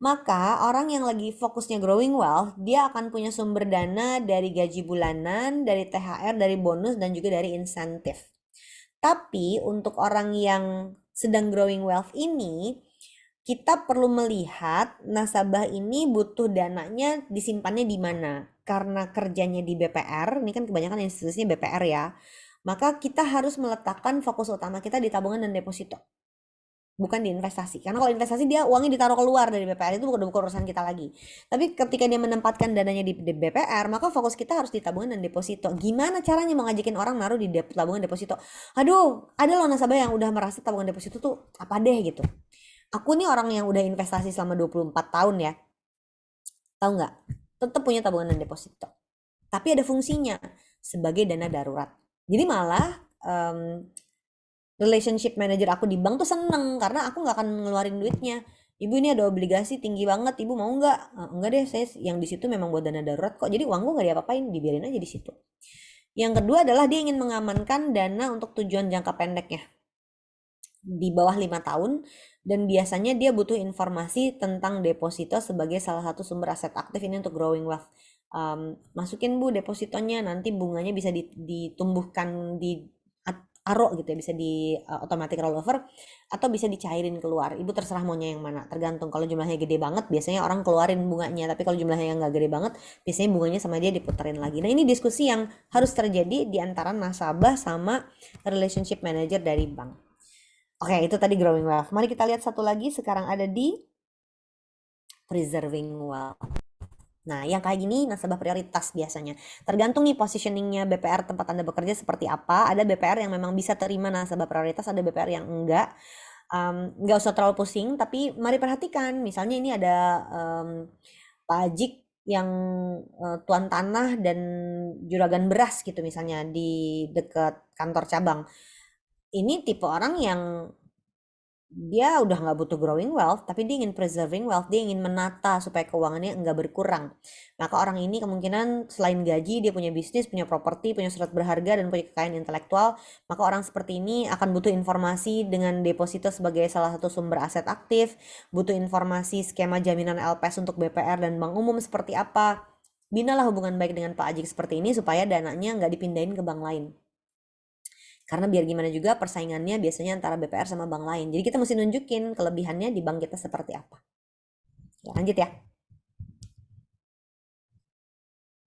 Maka orang yang lagi fokusnya growing wealth, dia akan punya sumber dana dari gaji bulanan, dari THR, dari bonus, dan juga dari insentif. Tapi untuk orang yang sedang growing wealth ini, kita perlu melihat nasabah ini butuh dananya disimpannya di mana. Karena kerjanya di BPR, ini kan kebanyakan institusinya BPR ya, maka kita harus meletakkan fokus utama kita di tabungan dan deposito, bukan di investasi. Karena kalau investasi dia uangnya ditaruh keluar dari BPR, itu bukan urusan kita lagi. Tapi ketika dia menempatkan dananya di BPR, maka fokus kita harus di tabungan dan deposito. Gimana caranya mau ngajakin orang naruh di tabungan deposito? Aduh, ada loh nasabah yang udah merasa tabungan deposito tuh apa deh gitu. Aku nih orang yang udah investasi selama 24 tahun ya. Tahu nggak? Tetap punya tabungan dan deposito. Tapi ada fungsinya sebagai dana darurat. Jadi malah relationship manager aku di bank tuh seneng karena aku nggak akan ngeluarin duitnya. Ibu ini ada obligasi tinggi banget, ibu mau nggak? Enggak deh, saya yang di situ memang buat dana darurat kok. Jadi uangku nggak diapa-apain, dibiarin aja di situ. Yang kedua adalah dia ingin mengamankan dana untuk tujuan jangka pendeknya di bawah 5 tahun, dan biasanya dia butuh informasi tentang deposito sebagai salah satu sumber aset aktif ini untuk growing wealth. Masukin bu depositonya, nanti bunganya bisa ditumbuhkan di aro gitu ya, bisa di automatic rollover atau bisa dicairin keluar. Ibu terserah maunya yang mana, tergantung. Kalau jumlahnya gede banget biasanya orang keluarin bunganya, tapi kalau jumlahnya yang nggak gede banget biasanya bunganya sama dia diputerin lagi. Nah ini diskusi yang harus terjadi di antara nasabah sama relationship manager dari bank. Oke, itu tadi growing wealth. Mari kita lihat satu lagi, sekarang ada di preserving wealth. Nah, yang kayak gini nasabah prioritas biasanya. Tergantung nih positioningnya BPR tempat Anda bekerja seperti apa. Ada BPR yang memang bisa terima nasabah prioritas, ada BPR yang enggak. Nggak usah terlalu pusing, tapi mari perhatikan. Misalnya ini ada Pak Ajik yang tuan tanah dan juragan beras gitu misalnya di dekat kantor cabang. Ini tipe orang yang dia udah nggak butuh growing wealth, tapi dia ingin preserving wealth, dia ingin menata supaya keuangannya nggak berkurang. Maka orang ini kemungkinan selain gaji, dia punya bisnis, punya properti, punya surat berharga, dan punya kekayaan intelektual. Maka orang seperti ini akan butuh informasi dengan deposito sebagai salah satu sumber aset aktif, butuh informasi skema jaminan LPS untuk BPR dan bank umum seperti apa. Binalah hubungan baik dengan Pak Ajik seperti ini supaya dananya nggak dipindahin ke bank lain. Karena biar gimana juga persaingannya biasanya antara BPR sama bank lain. Jadi kita mesti nunjukin kelebihannya di bank kita seperti apa. Ya, lanjut ya.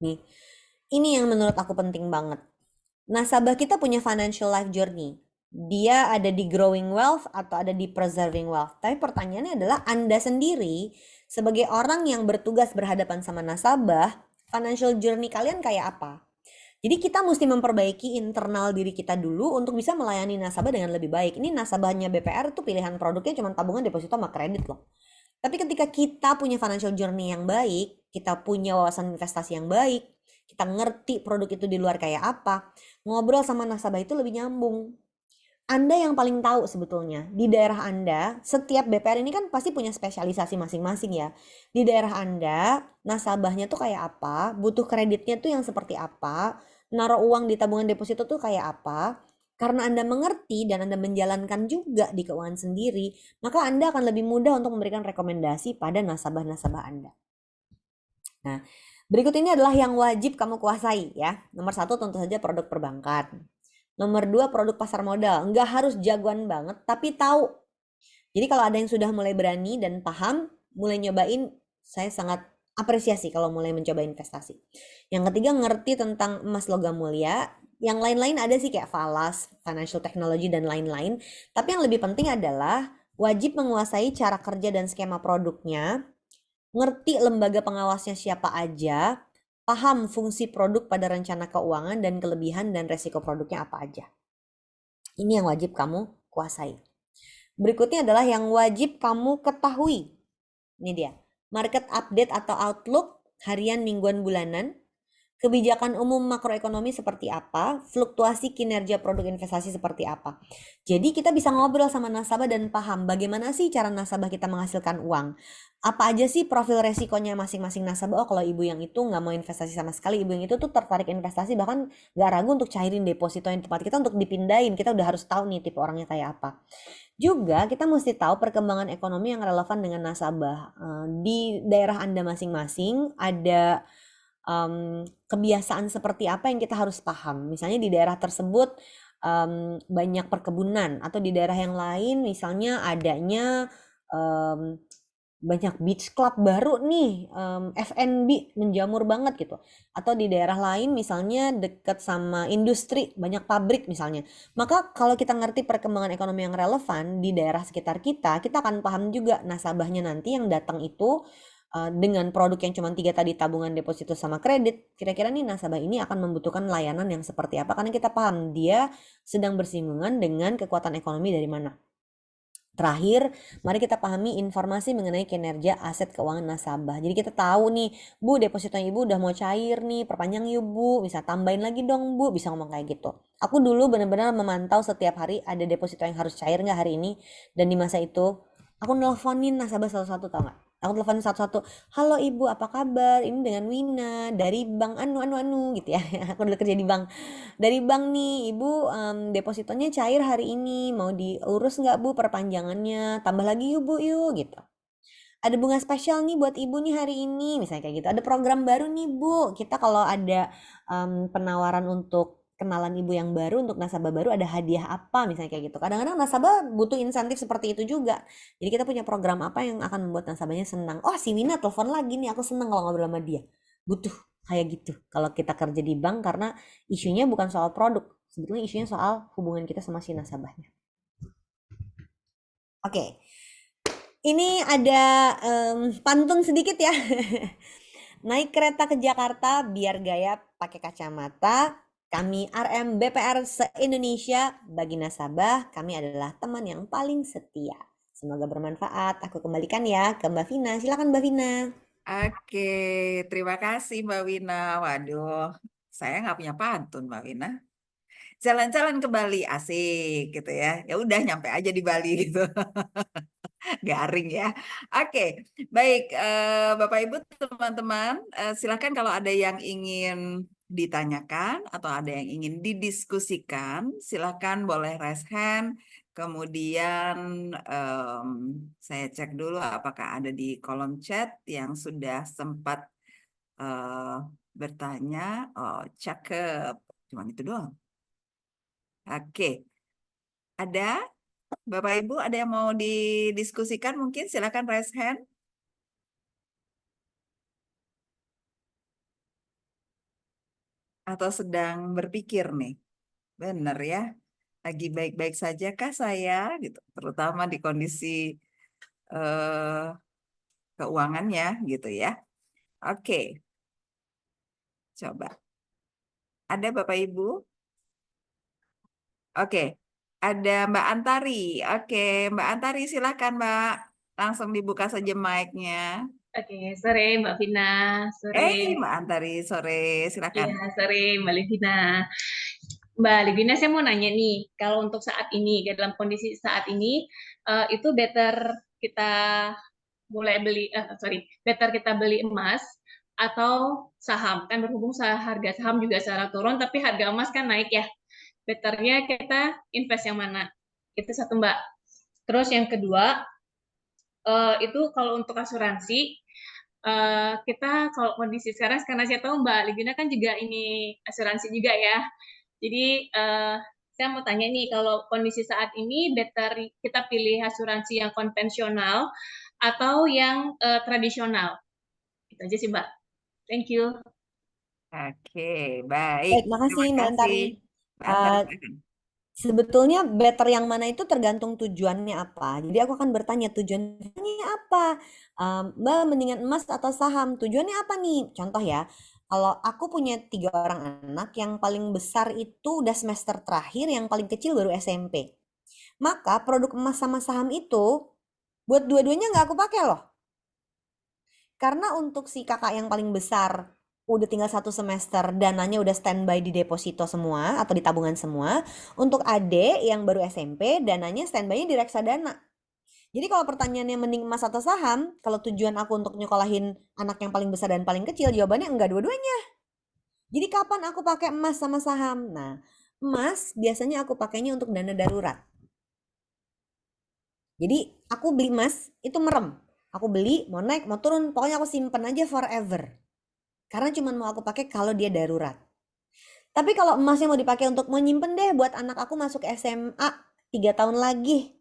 Nih, ini yang menurut aku penting banget. Nasabah kita punya financial life journey. Dia ada di growing wealth atau ada di preserving wealth. Tapi pertanyaannya adalah Anda sendiri sebagai orang yang bertugas berhadapan sama nasabah, financial journey kalian kayak apa? Jadi kita mesti memperbaiki internal diri kita dulu untuk bisa melayani nasabah dengan lebih baik. Ini nasabahnya BPR itu pilihan produknya cuma tabungan, deposito, sama kredit loh. Tapi ketika kita punya financial journey yang baik, kita punya wawasan investasi yang baik, kita ngerti produk itu di luar kayak apa, ngobrol sama nasabah itu lebih nyambung. Anda yang paling tahu sebetulnya. Di daerah Anda, setiap BPR ini kan pasti punya spesialisasi masing-masing ya. Di daerah Anda, nasabahnya tuh kayak apa, butuh kreditnya tuh yang seperti apa, naruh uang di tabungan deposito tuh kayak apa. Karena Anda mengerti dan Anda menjalankan juga di keuangan sendiri, maka Anda akan lebih mudah untuk memberikan rekomendasi pada nasabah-nasabah Anda. Nah, berikut ini adalah yang wajib kamu kuasai ya. Nomor satu tentu saja produk perbankan. Nomor dua produk pasar modal. Nggak harus jagoan banget, tapi tahu. Jadi kalau ada yang sudah mulai berani dan paham, mulai nyobain, saya sangat apresiasi kalau mulai mencoba investasi. Yang ketiga, ngerti tentang emas logam mulia. Yang lain-lain ada sih kayak falas, financial technology, dan lain-lain. Tapi yang lebih penting adalah wajib menguasai cara kerja dan skema produknya, ngerti lembaga pengawasnya siapa aja, paham fungsi produk pada rencana keuangan dan kelebihan dan resiko produknya apa aja. Ini yang wajib kamu kuasai. Berikutnya adalah yang wajib kamu ketahui. Ini dia. Market update atau outlook harian, mingguan, bulanan. Kebijakan umum makroekonomi seperti apa, fluktuasi kinerja produk investasi seperti apa. Jadi kita bisa ngobrol sama nasabah dan paham bagaimana sih cara nasabah kita menghasilkan uang. Apa aja sih profil resikonya masing-masing nasabah. Oh, kalau ibu yang itu nggak mau investasi sama sekali, ibu yang itu tuh tertarik investasi, bahkan nggak ragu untuk cairin deposito yang tempat kita untuk dipindahin. Kita udah harus tahu nih tipe orangnya kayak apa. Juga kita mesti tahu perkembangan ekonomi yang relevan dengan nasabah. Di daerah Anda masing-masing ada kebiasaan seperti apa yang kita harus paham. Misalnya di daerah tersebut banyak perkebunan, atau di daerah yang lain misalnya adanya banyak beach club baru nih, F&B menjamur banget gitu. Atau di daerah lain misalnya dekat sama industri, banyak pabrik misalnya. Maka kalau kita ngerti perkembangan ekonomi yang relevan di daerah sekitar kita, kita akan paham juga nasabahnya nanti yang datang itu dengan produk yang cuma 3 tadi, tabungan, deposito, sama kredit. Kira-kira nih nasabah ini akan membutuhkan layanan yang seperti apa, karena kita paham dia sedang bersinggungan dengan kekuatan ekonomi dari mana. Terakhir, mari kita pahami informasi mengenai kinerja aset keuangan nasabah. Jadi kita tahu nih, Bu, depositonya Ibu udah mau cair nih, perpanjang yuk Bu, bisa tambahin lagi dong Bu, bisa ngomong kayak gitu. Aku dulu benar-benar memantau setiap hari ada deposito yang harus cair nggak hari ini, dan di masa itu aku nelfonin nasabah satu-satu, tau nggak? Aku teleponin satu-satu, halo Ibu, apa kabar? Ini dengan Wina dari bank anu gitu ya. Aku udah kerja di bank. Dari bank nih, Ibu depositonya cair hari ini, mau diurus nggak Bu perpanjangannya? Tambah lagi yuk Bu yuk gitu. Ada bunga spesial nih buat Ibu nih hari ini, misalnya kayak gitu. Ada program baru nih Bu, kita kalau ada penawaran untuk kenalan Ibu yang baru, untuk nasabah baru ada hadiah apa, misalnya kayak gitu. Kadang-kadang nasabah butuh insentif seperti itu juga. Jadi kita punya program apa yang akan membuat nasabahnya senang. Oh, si Wina telepon lagi nih, aku senang kalau ngobrol sama dia. Butuh kayak gitu kalau kita kerja di bank, karena isunya bukan soal produk, sebetulnya isunya soal hubungan kita sama si nasabahnya. Oke. Ini ada pantun sedikit ya. Naik kereta ke Jakarta biar gaya pakai kacamata. Kami RM BPR se-Indonesia. Bagi nasabah, kami adalah teman yang paling setia. Semoga bermanfaat. Aku kembalikan ya ke Mbak Vina. Silakan Mbak Vina. Oke, terima kasih Mbak Wina. Waduh, saya nggak punya pantun Mbak Wina. Jalan-jalan ke Bali asik gitu ya. Ya udah nyampe aja di Bali gitu. Garing ya. Oke, baik Bapak Ibu teman-teman, silakan kalau ada yang ingin ditanyakan atau ada yang ingin didiskusikan, silakan boleh raise hand. Kemudian em, saya cek dulu apakah ada di kolom chat yang sudah sempat eh, bertanya. Oh, cakep. Cuman itu doang. Oke, ada Bapak Ibu ada yang mau didiskusikan mungkin silakan raise hand. Atau sedang berpikir nih, benar ya, lagi baik-baik saja kah saya, gitu, terutama di kondisi eh, keuangannya, gitu ya. Oke, coba. Ada Bapak Ibu? Oke, ada Mbak Antari. Oke, Mbak Antari silakan Mbak, langsung dibuka saja mic-nya. Oke, sore Mbak Vina, sore. Mbak Antari, sore, silakan. Iya, sore Mbak Livina. Mbak Livina, saya mau nanya nih, kalau untuk saat ini, dalam kondisi saat ini, itu better kita mulai beli, better kita beli emas atau saham? Kan berhubung harga saham juga secara turun, tapi harga emas kan naik ya. Betternya kita invest yang mana? Itu satu Mbak. Terus yang kedua, itu kalau untuk asuransi, kita kalau kondisi sekarang, karena saya tahu Mbak Ligina kan juga ini asuransi juga ya. Jadi saya mau tanya nih, kalau kondisi saat ini better kita pilih asuransi yang konvensional atau yang tradisional? Itu aja sih Mbak. Thank you. Oke, baik. Baik, makasih Terima Mbak kasih. Antari. Mbak Antari, Eh, silakan. Sebetulnya better yang mana itu tergantung tujuannya apa. Jadi aku akan bertanya tujuannya apa. Mbak mendingan emas atau saham? Tujuannya apa nih? Contoh ya, kalau aku punya 3 orang anak, yang paling besar itu udah semester terakhir, yang paling kecil baru SMP. Maka produk emas sama saham itu buat dua-duanya nggak aku pakai loh. Karena untuk si kakak yang paling besar udah tinggal 1 semester, dananya udah standby di deposito semua atau di tabungan semua. Untuk adik yang baru SMP, dananya standby-nya di reksadana. Jadi kalau pertanyaannya mending emas atau saham, kalau tujuan aku untuk nyekolahin anak yang paling besar dan paling kecil, jawabannya enggak dua-duanya. Jadi kapan aku pakai emas sama saham? Nah, emas biasanya aku pakainya untuk dana darurat. Jadi aku beli emas itu merem. Aku beli, mau naik, mau turun, pokoknya aku simpen aja forever. Karena cuma mau aku pakai kalau dia darurat. Tapi kalau emasnya mau dipakai untuk menyimpan deh buat anak aku masuk SMA 3 tahun lagi.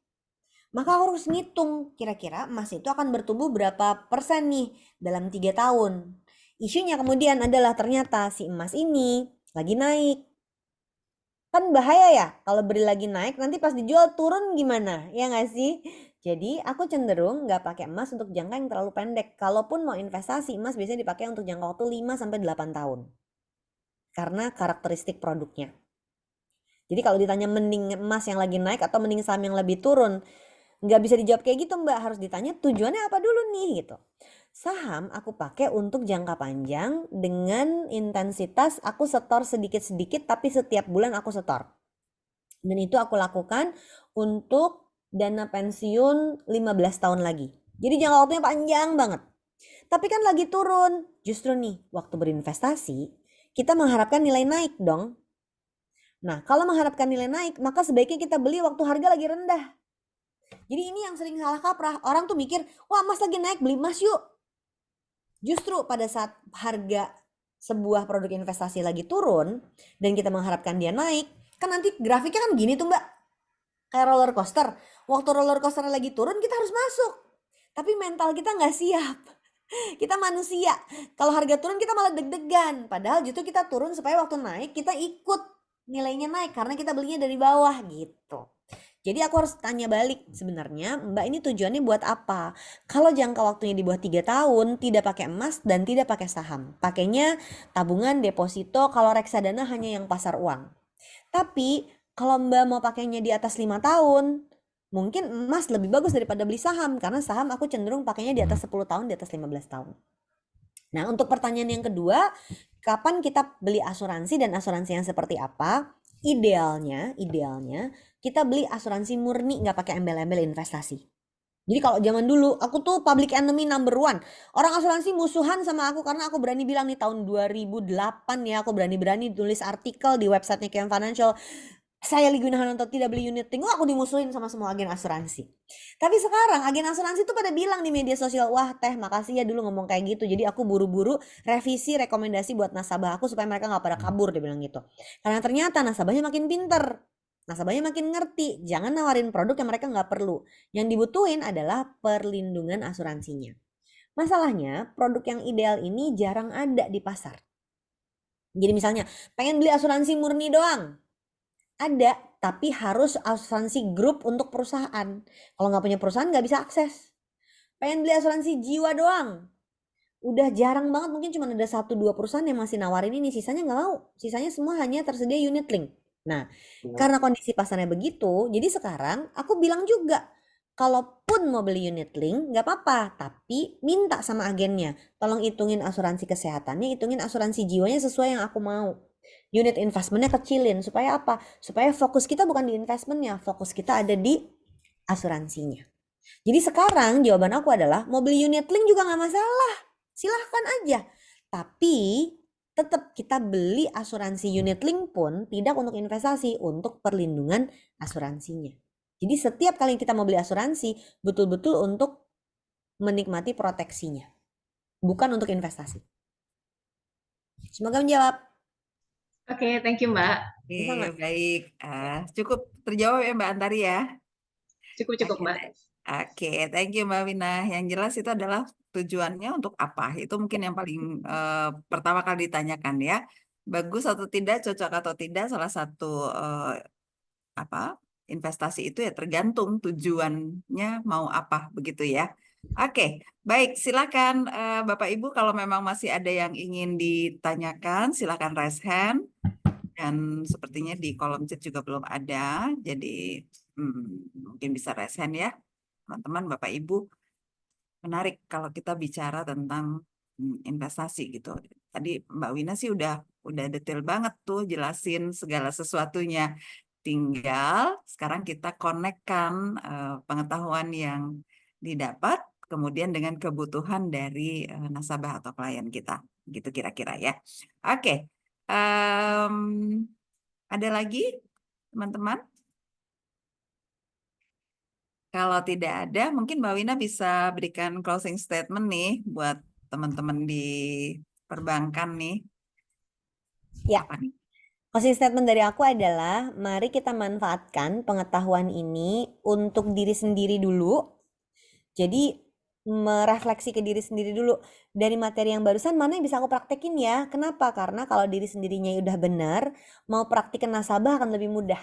Maka aku harus ngitung kira-kira emas itu akan bertumbuh berapa persen nih dalam 3 tahun. Isunya kemudian adalah ternyata si emas ini lagi naik. Kan bahaya ya kalau beli lagi naik nanti pas dijual turun gimana? Ya nggak sih? Jadi aku cenderung nggak pakai emas untuk jangka yang terlalu pendek. Kalaupun mau investasi, emas biasanya dipakai untuk jangka waktu 5 sampai 8 tahun. Karena karakteristik produknya. Jadi kalau ditanya mending emas yang lagi naik atau mending saham yang lebih turun, nggak bisa dijawab kayak gitu Mbak. Harus ditanya tujuannya apa dulu nih gitu. Saham aku pakai untuk jangka panjang dengan intensitas aku setor sedikit-sedikit tapi setiap bulan aku setor. Dan itu aku lakukan untuk dana pensiun 15 tahun lagi. Jadi jangka waktunya panjang banget. Tapi kan lagi turun. Justru nih, waktu berinvestasi, kita mengharapkan nilai naik dong. Nah, kalau mengharapkan nilai naik, maka sebaiknya kita beli waktu harga lagi rendah. Jadi ini yang sering salah kaprah. Orang tuh mikir, wah emas lagi naik, beli emas yuk. Justru pada saat harga sebuah produk investasi lagi turun, dan kita mengharapkan dia naik, kan nanti grafiknya kan gini tuh Mbak. Kayak roller coaster. Waktu roller coaster lagi turun, kita harus masuk. Tapi mental kita nggak siap. Kita manusia. Kalau harga turun kita malah deg-degan. Padahal justru kita turun supaya waktu naik kita ikut nilainya naik. Karena kita belinya dari bawah gitu. Jadi aku harus tanya balik, sebenarnya Mbak ini tujuannya buat apa? Kalau jangka waktunya di bawah 3 tahun, tidak pakai emas dan tidak pakai saham. Pakainya tabungan, deposito, kalau reksadana hanya yang pasar uang. Tapi kalau Mbak mau pakainya di atas 5 tahun, mungkin emas lebih bagus daripada beli saham. Karena saham aku cenderung pakainya di atas 10 tahun, di atas 15 tahun. Nah, untuk pertanyaan yang kedua, kapan kita beli asuransi dan asuransi yang seperti apa? Idealnya kita beli asuransi murni nggak pakai embel-embel investasi. Jadi kalau zaman dulu, aku tuh public enemy number one. Orang asuransi musuhan sama aku karena aku berani bilang nih tahun 2008 ya, aku berani-berani tulis artikel di websitenya Kian Financial. Saya Ligi Gunawan tidak beli unit link, aku dimusuhin sama semua agen asuransi. Tapi sekarang agen asuransi tuh pada bilang di media sosial, wah Teh makasih ya dulu ngomong kayak gitu. Jadi aku buru-buru revisi rekomendasi buat nasabah aku supaya mereka nggak pada kabur, dia bilang gitu. Karena ternyata nasabahnya makin pinter. Nasabahnya makin ngerti, jangan nawarin produk yang mereka nggak perlu. Yang dibutuhin adalah perlindungan asuransinya. Masalahnya, produk yang ideal ini jarang ada di pasar. Jadi misalnya, pengen beli asuransi murni doang. Ada, tapi harus asuransi grup untuk perusahaan. Kalau nggak punya perusahaan nggak bisa akses. Pengen beli asuransi jiwa doang. Udah jarang banget, mungkin cuma ada 1-2 perusahaan yang masih nawarin ini, sisanya nggak mau. Sisanya semua hanya tersedia unit link. Nah, karena kondisi pasarnya begitu, jadi sekarang aku bilang juga, kalaupun mau beli unit link, nggak apa-apa, tapi minta sama agennya, tolong hitungin asuransi kesehatannya, hitungin asuransi jiwanya sesuai yang aku mau. Unit investmentnya kecilin, supaya apa? Supaya fokus kita bukan di investmentnya, fokus kita ada di asuransinya. Jadi sekarang jawaban aku adalah, mau beli unit link juga nggak masalah, silahkan aja. Tapi tetap kita beli asuransi unit link pun tidak untuk investasi, untuk perlindungan asuransinya. Jadi setiap kali kita mau beli asuransi, betul-betul untuk menikmati proteksinya, bukan untuk investasi. Semoga menjawab. Oke, thank you Mbak. Bisa Oke, nggak? baik. Cukup terjawab ya Mbak Antari ya. Cukup-cukup Oke, Mbak. oke, thank you Mbak Wina. Yang jelas itu adalah tujuannya untuk apa? Itu mungkin yang paling pertama kali ditanyakan ya. Bagus atau tidak, cocok atau tidak, salah satu apa investasi itu ya tergantung tujuannya mau apa begitu ya. Oke, baik. Silakan Bapak Ibu kalau memang masih ada yang ingin ditanyakan, silakan raise hand. Dan sepertinya di kolom chat juga belum ada, jadi mungkin bisa raise hand ya, teman-teman, Bapak Ibu. Menarik kalau kita bicara tentang investasi gitu. Tadi Mbak Wina sih udah detail banget tuh jelasin segala sesuatunya. Tinggal sekarang kita konekkan pengetahuan yang didapat kemudian dengan kebutuhan dari nasabah atau klien kita. Gitu kira-kira ya. Oke. em, ada lagi teman-teman? Kalau tidak ada, mungkin Mbak Wina bisa berikan closing statement nih buat teman-teman di perbankan nih. Ya, Apa nih? closing statement dari aku adalah, mari kita manfaatkan pengetahuan ini untuk diri sendiri dulu. Jadi merefleksi ke diri sendiri dulu, dari materi yang barusan mana yang bisa aku praktekin ya. Kenapa? Karena kalau diri sendirinya udah benar, mau praktik ke nasabah akan lebih mudah.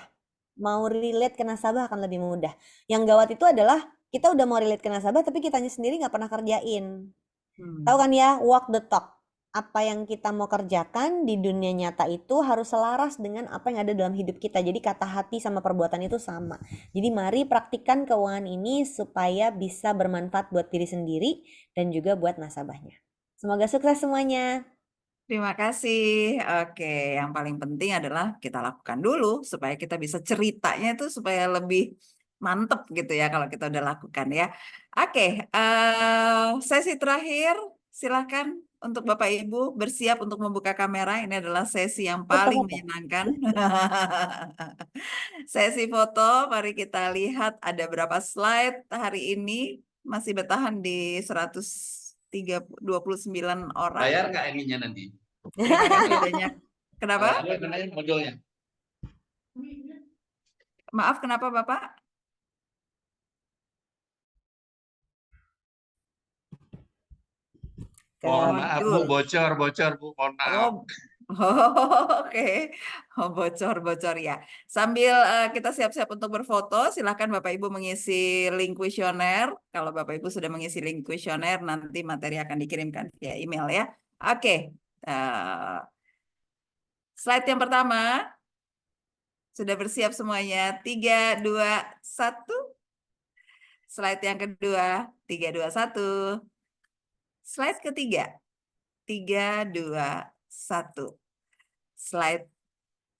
Mau relate ke nasabah akan lebih mudah. Yang gawat itu adalah kita udah mau relate ke nasabah tapi kitanya sendiri nggak pernah kerjain. Tahu Hmm. kan ya, walk the talk. Apa yang kita mau kerjakan di dunia nyata itu harus selaras dengan apa yang ada dalam hidup kita. Jadi kata hati sama perbuatan itu sama. Jadi mari praktikkan keuangan ini supaya bisa bermanfaat buat diri sendiri dan juga buat nasabahnya. Semoga sukses semuanya. Terima kasih. Oke, yang paling penting adalah kita lakukan dulu supaya kita bisa ceritanya itu supaya lebih mantep gitu ya kalau kita udah lakukan ya. Oke, sesi terakhir silahkan untuk Bapak Ibu bersiap untuk membuka kamera. Ini adalah sesi yang paling Foto-foto. menyenangkan. Sesi foto, mari kita lihat ada berapa slide hari ini. Masih bertahan di 129 orang. Bayar nggak ininya nanti? Terima kasih banyak. Kenapa? Apa namanya modulnya? Maaf, kenapa Bapak? Mohon maaf Bu, Modul. bocor Bu, mohon maaf. Oh, Oh, oke. Oh, bocor-bocor ya. Sambil kita siap-siap untuk berfoto, silakan Bapak Ibu mengisi link kuesioner. Kalau Bapak Ibu sudah mengisi link kuesioner, nanti materi akan dikirimkan via email ya. Oke. Slide yang pertama, sudah bersiap semuanya. 3, 2, 1. Slide yang kedua, 3, 2, 1. Slide ketiga, 3, 2, 1. Slide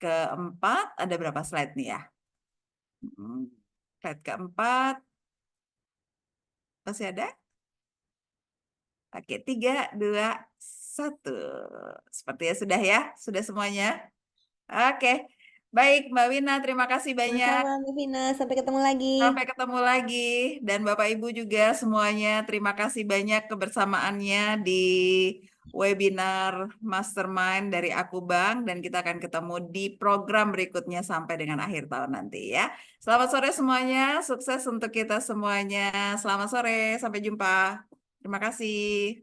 keempat, ada berapa slide nih ya? Slide keempat, masih ada? Oke, 3, 2, 1. Sepertinya sudah ya, sudah semuanya. Oke, baik Mbak Wina, terima kasih banyak. Sama-sama, Mbak Vina. Sampai ketemu lagi. Sampai ketemu lagi. Dan Bapak Ibu juga semuanya, terima kasih banyak kebersamaannya di webinar Mastermind dari Aku Bank. Dan kita akan ketemu di program berikutnya sampai dengan akhir tahun nanti ya. Selamat sore semuanya, sukses untuk kita semuanya. Selamat sore, sampai jumpa. Terima kasih.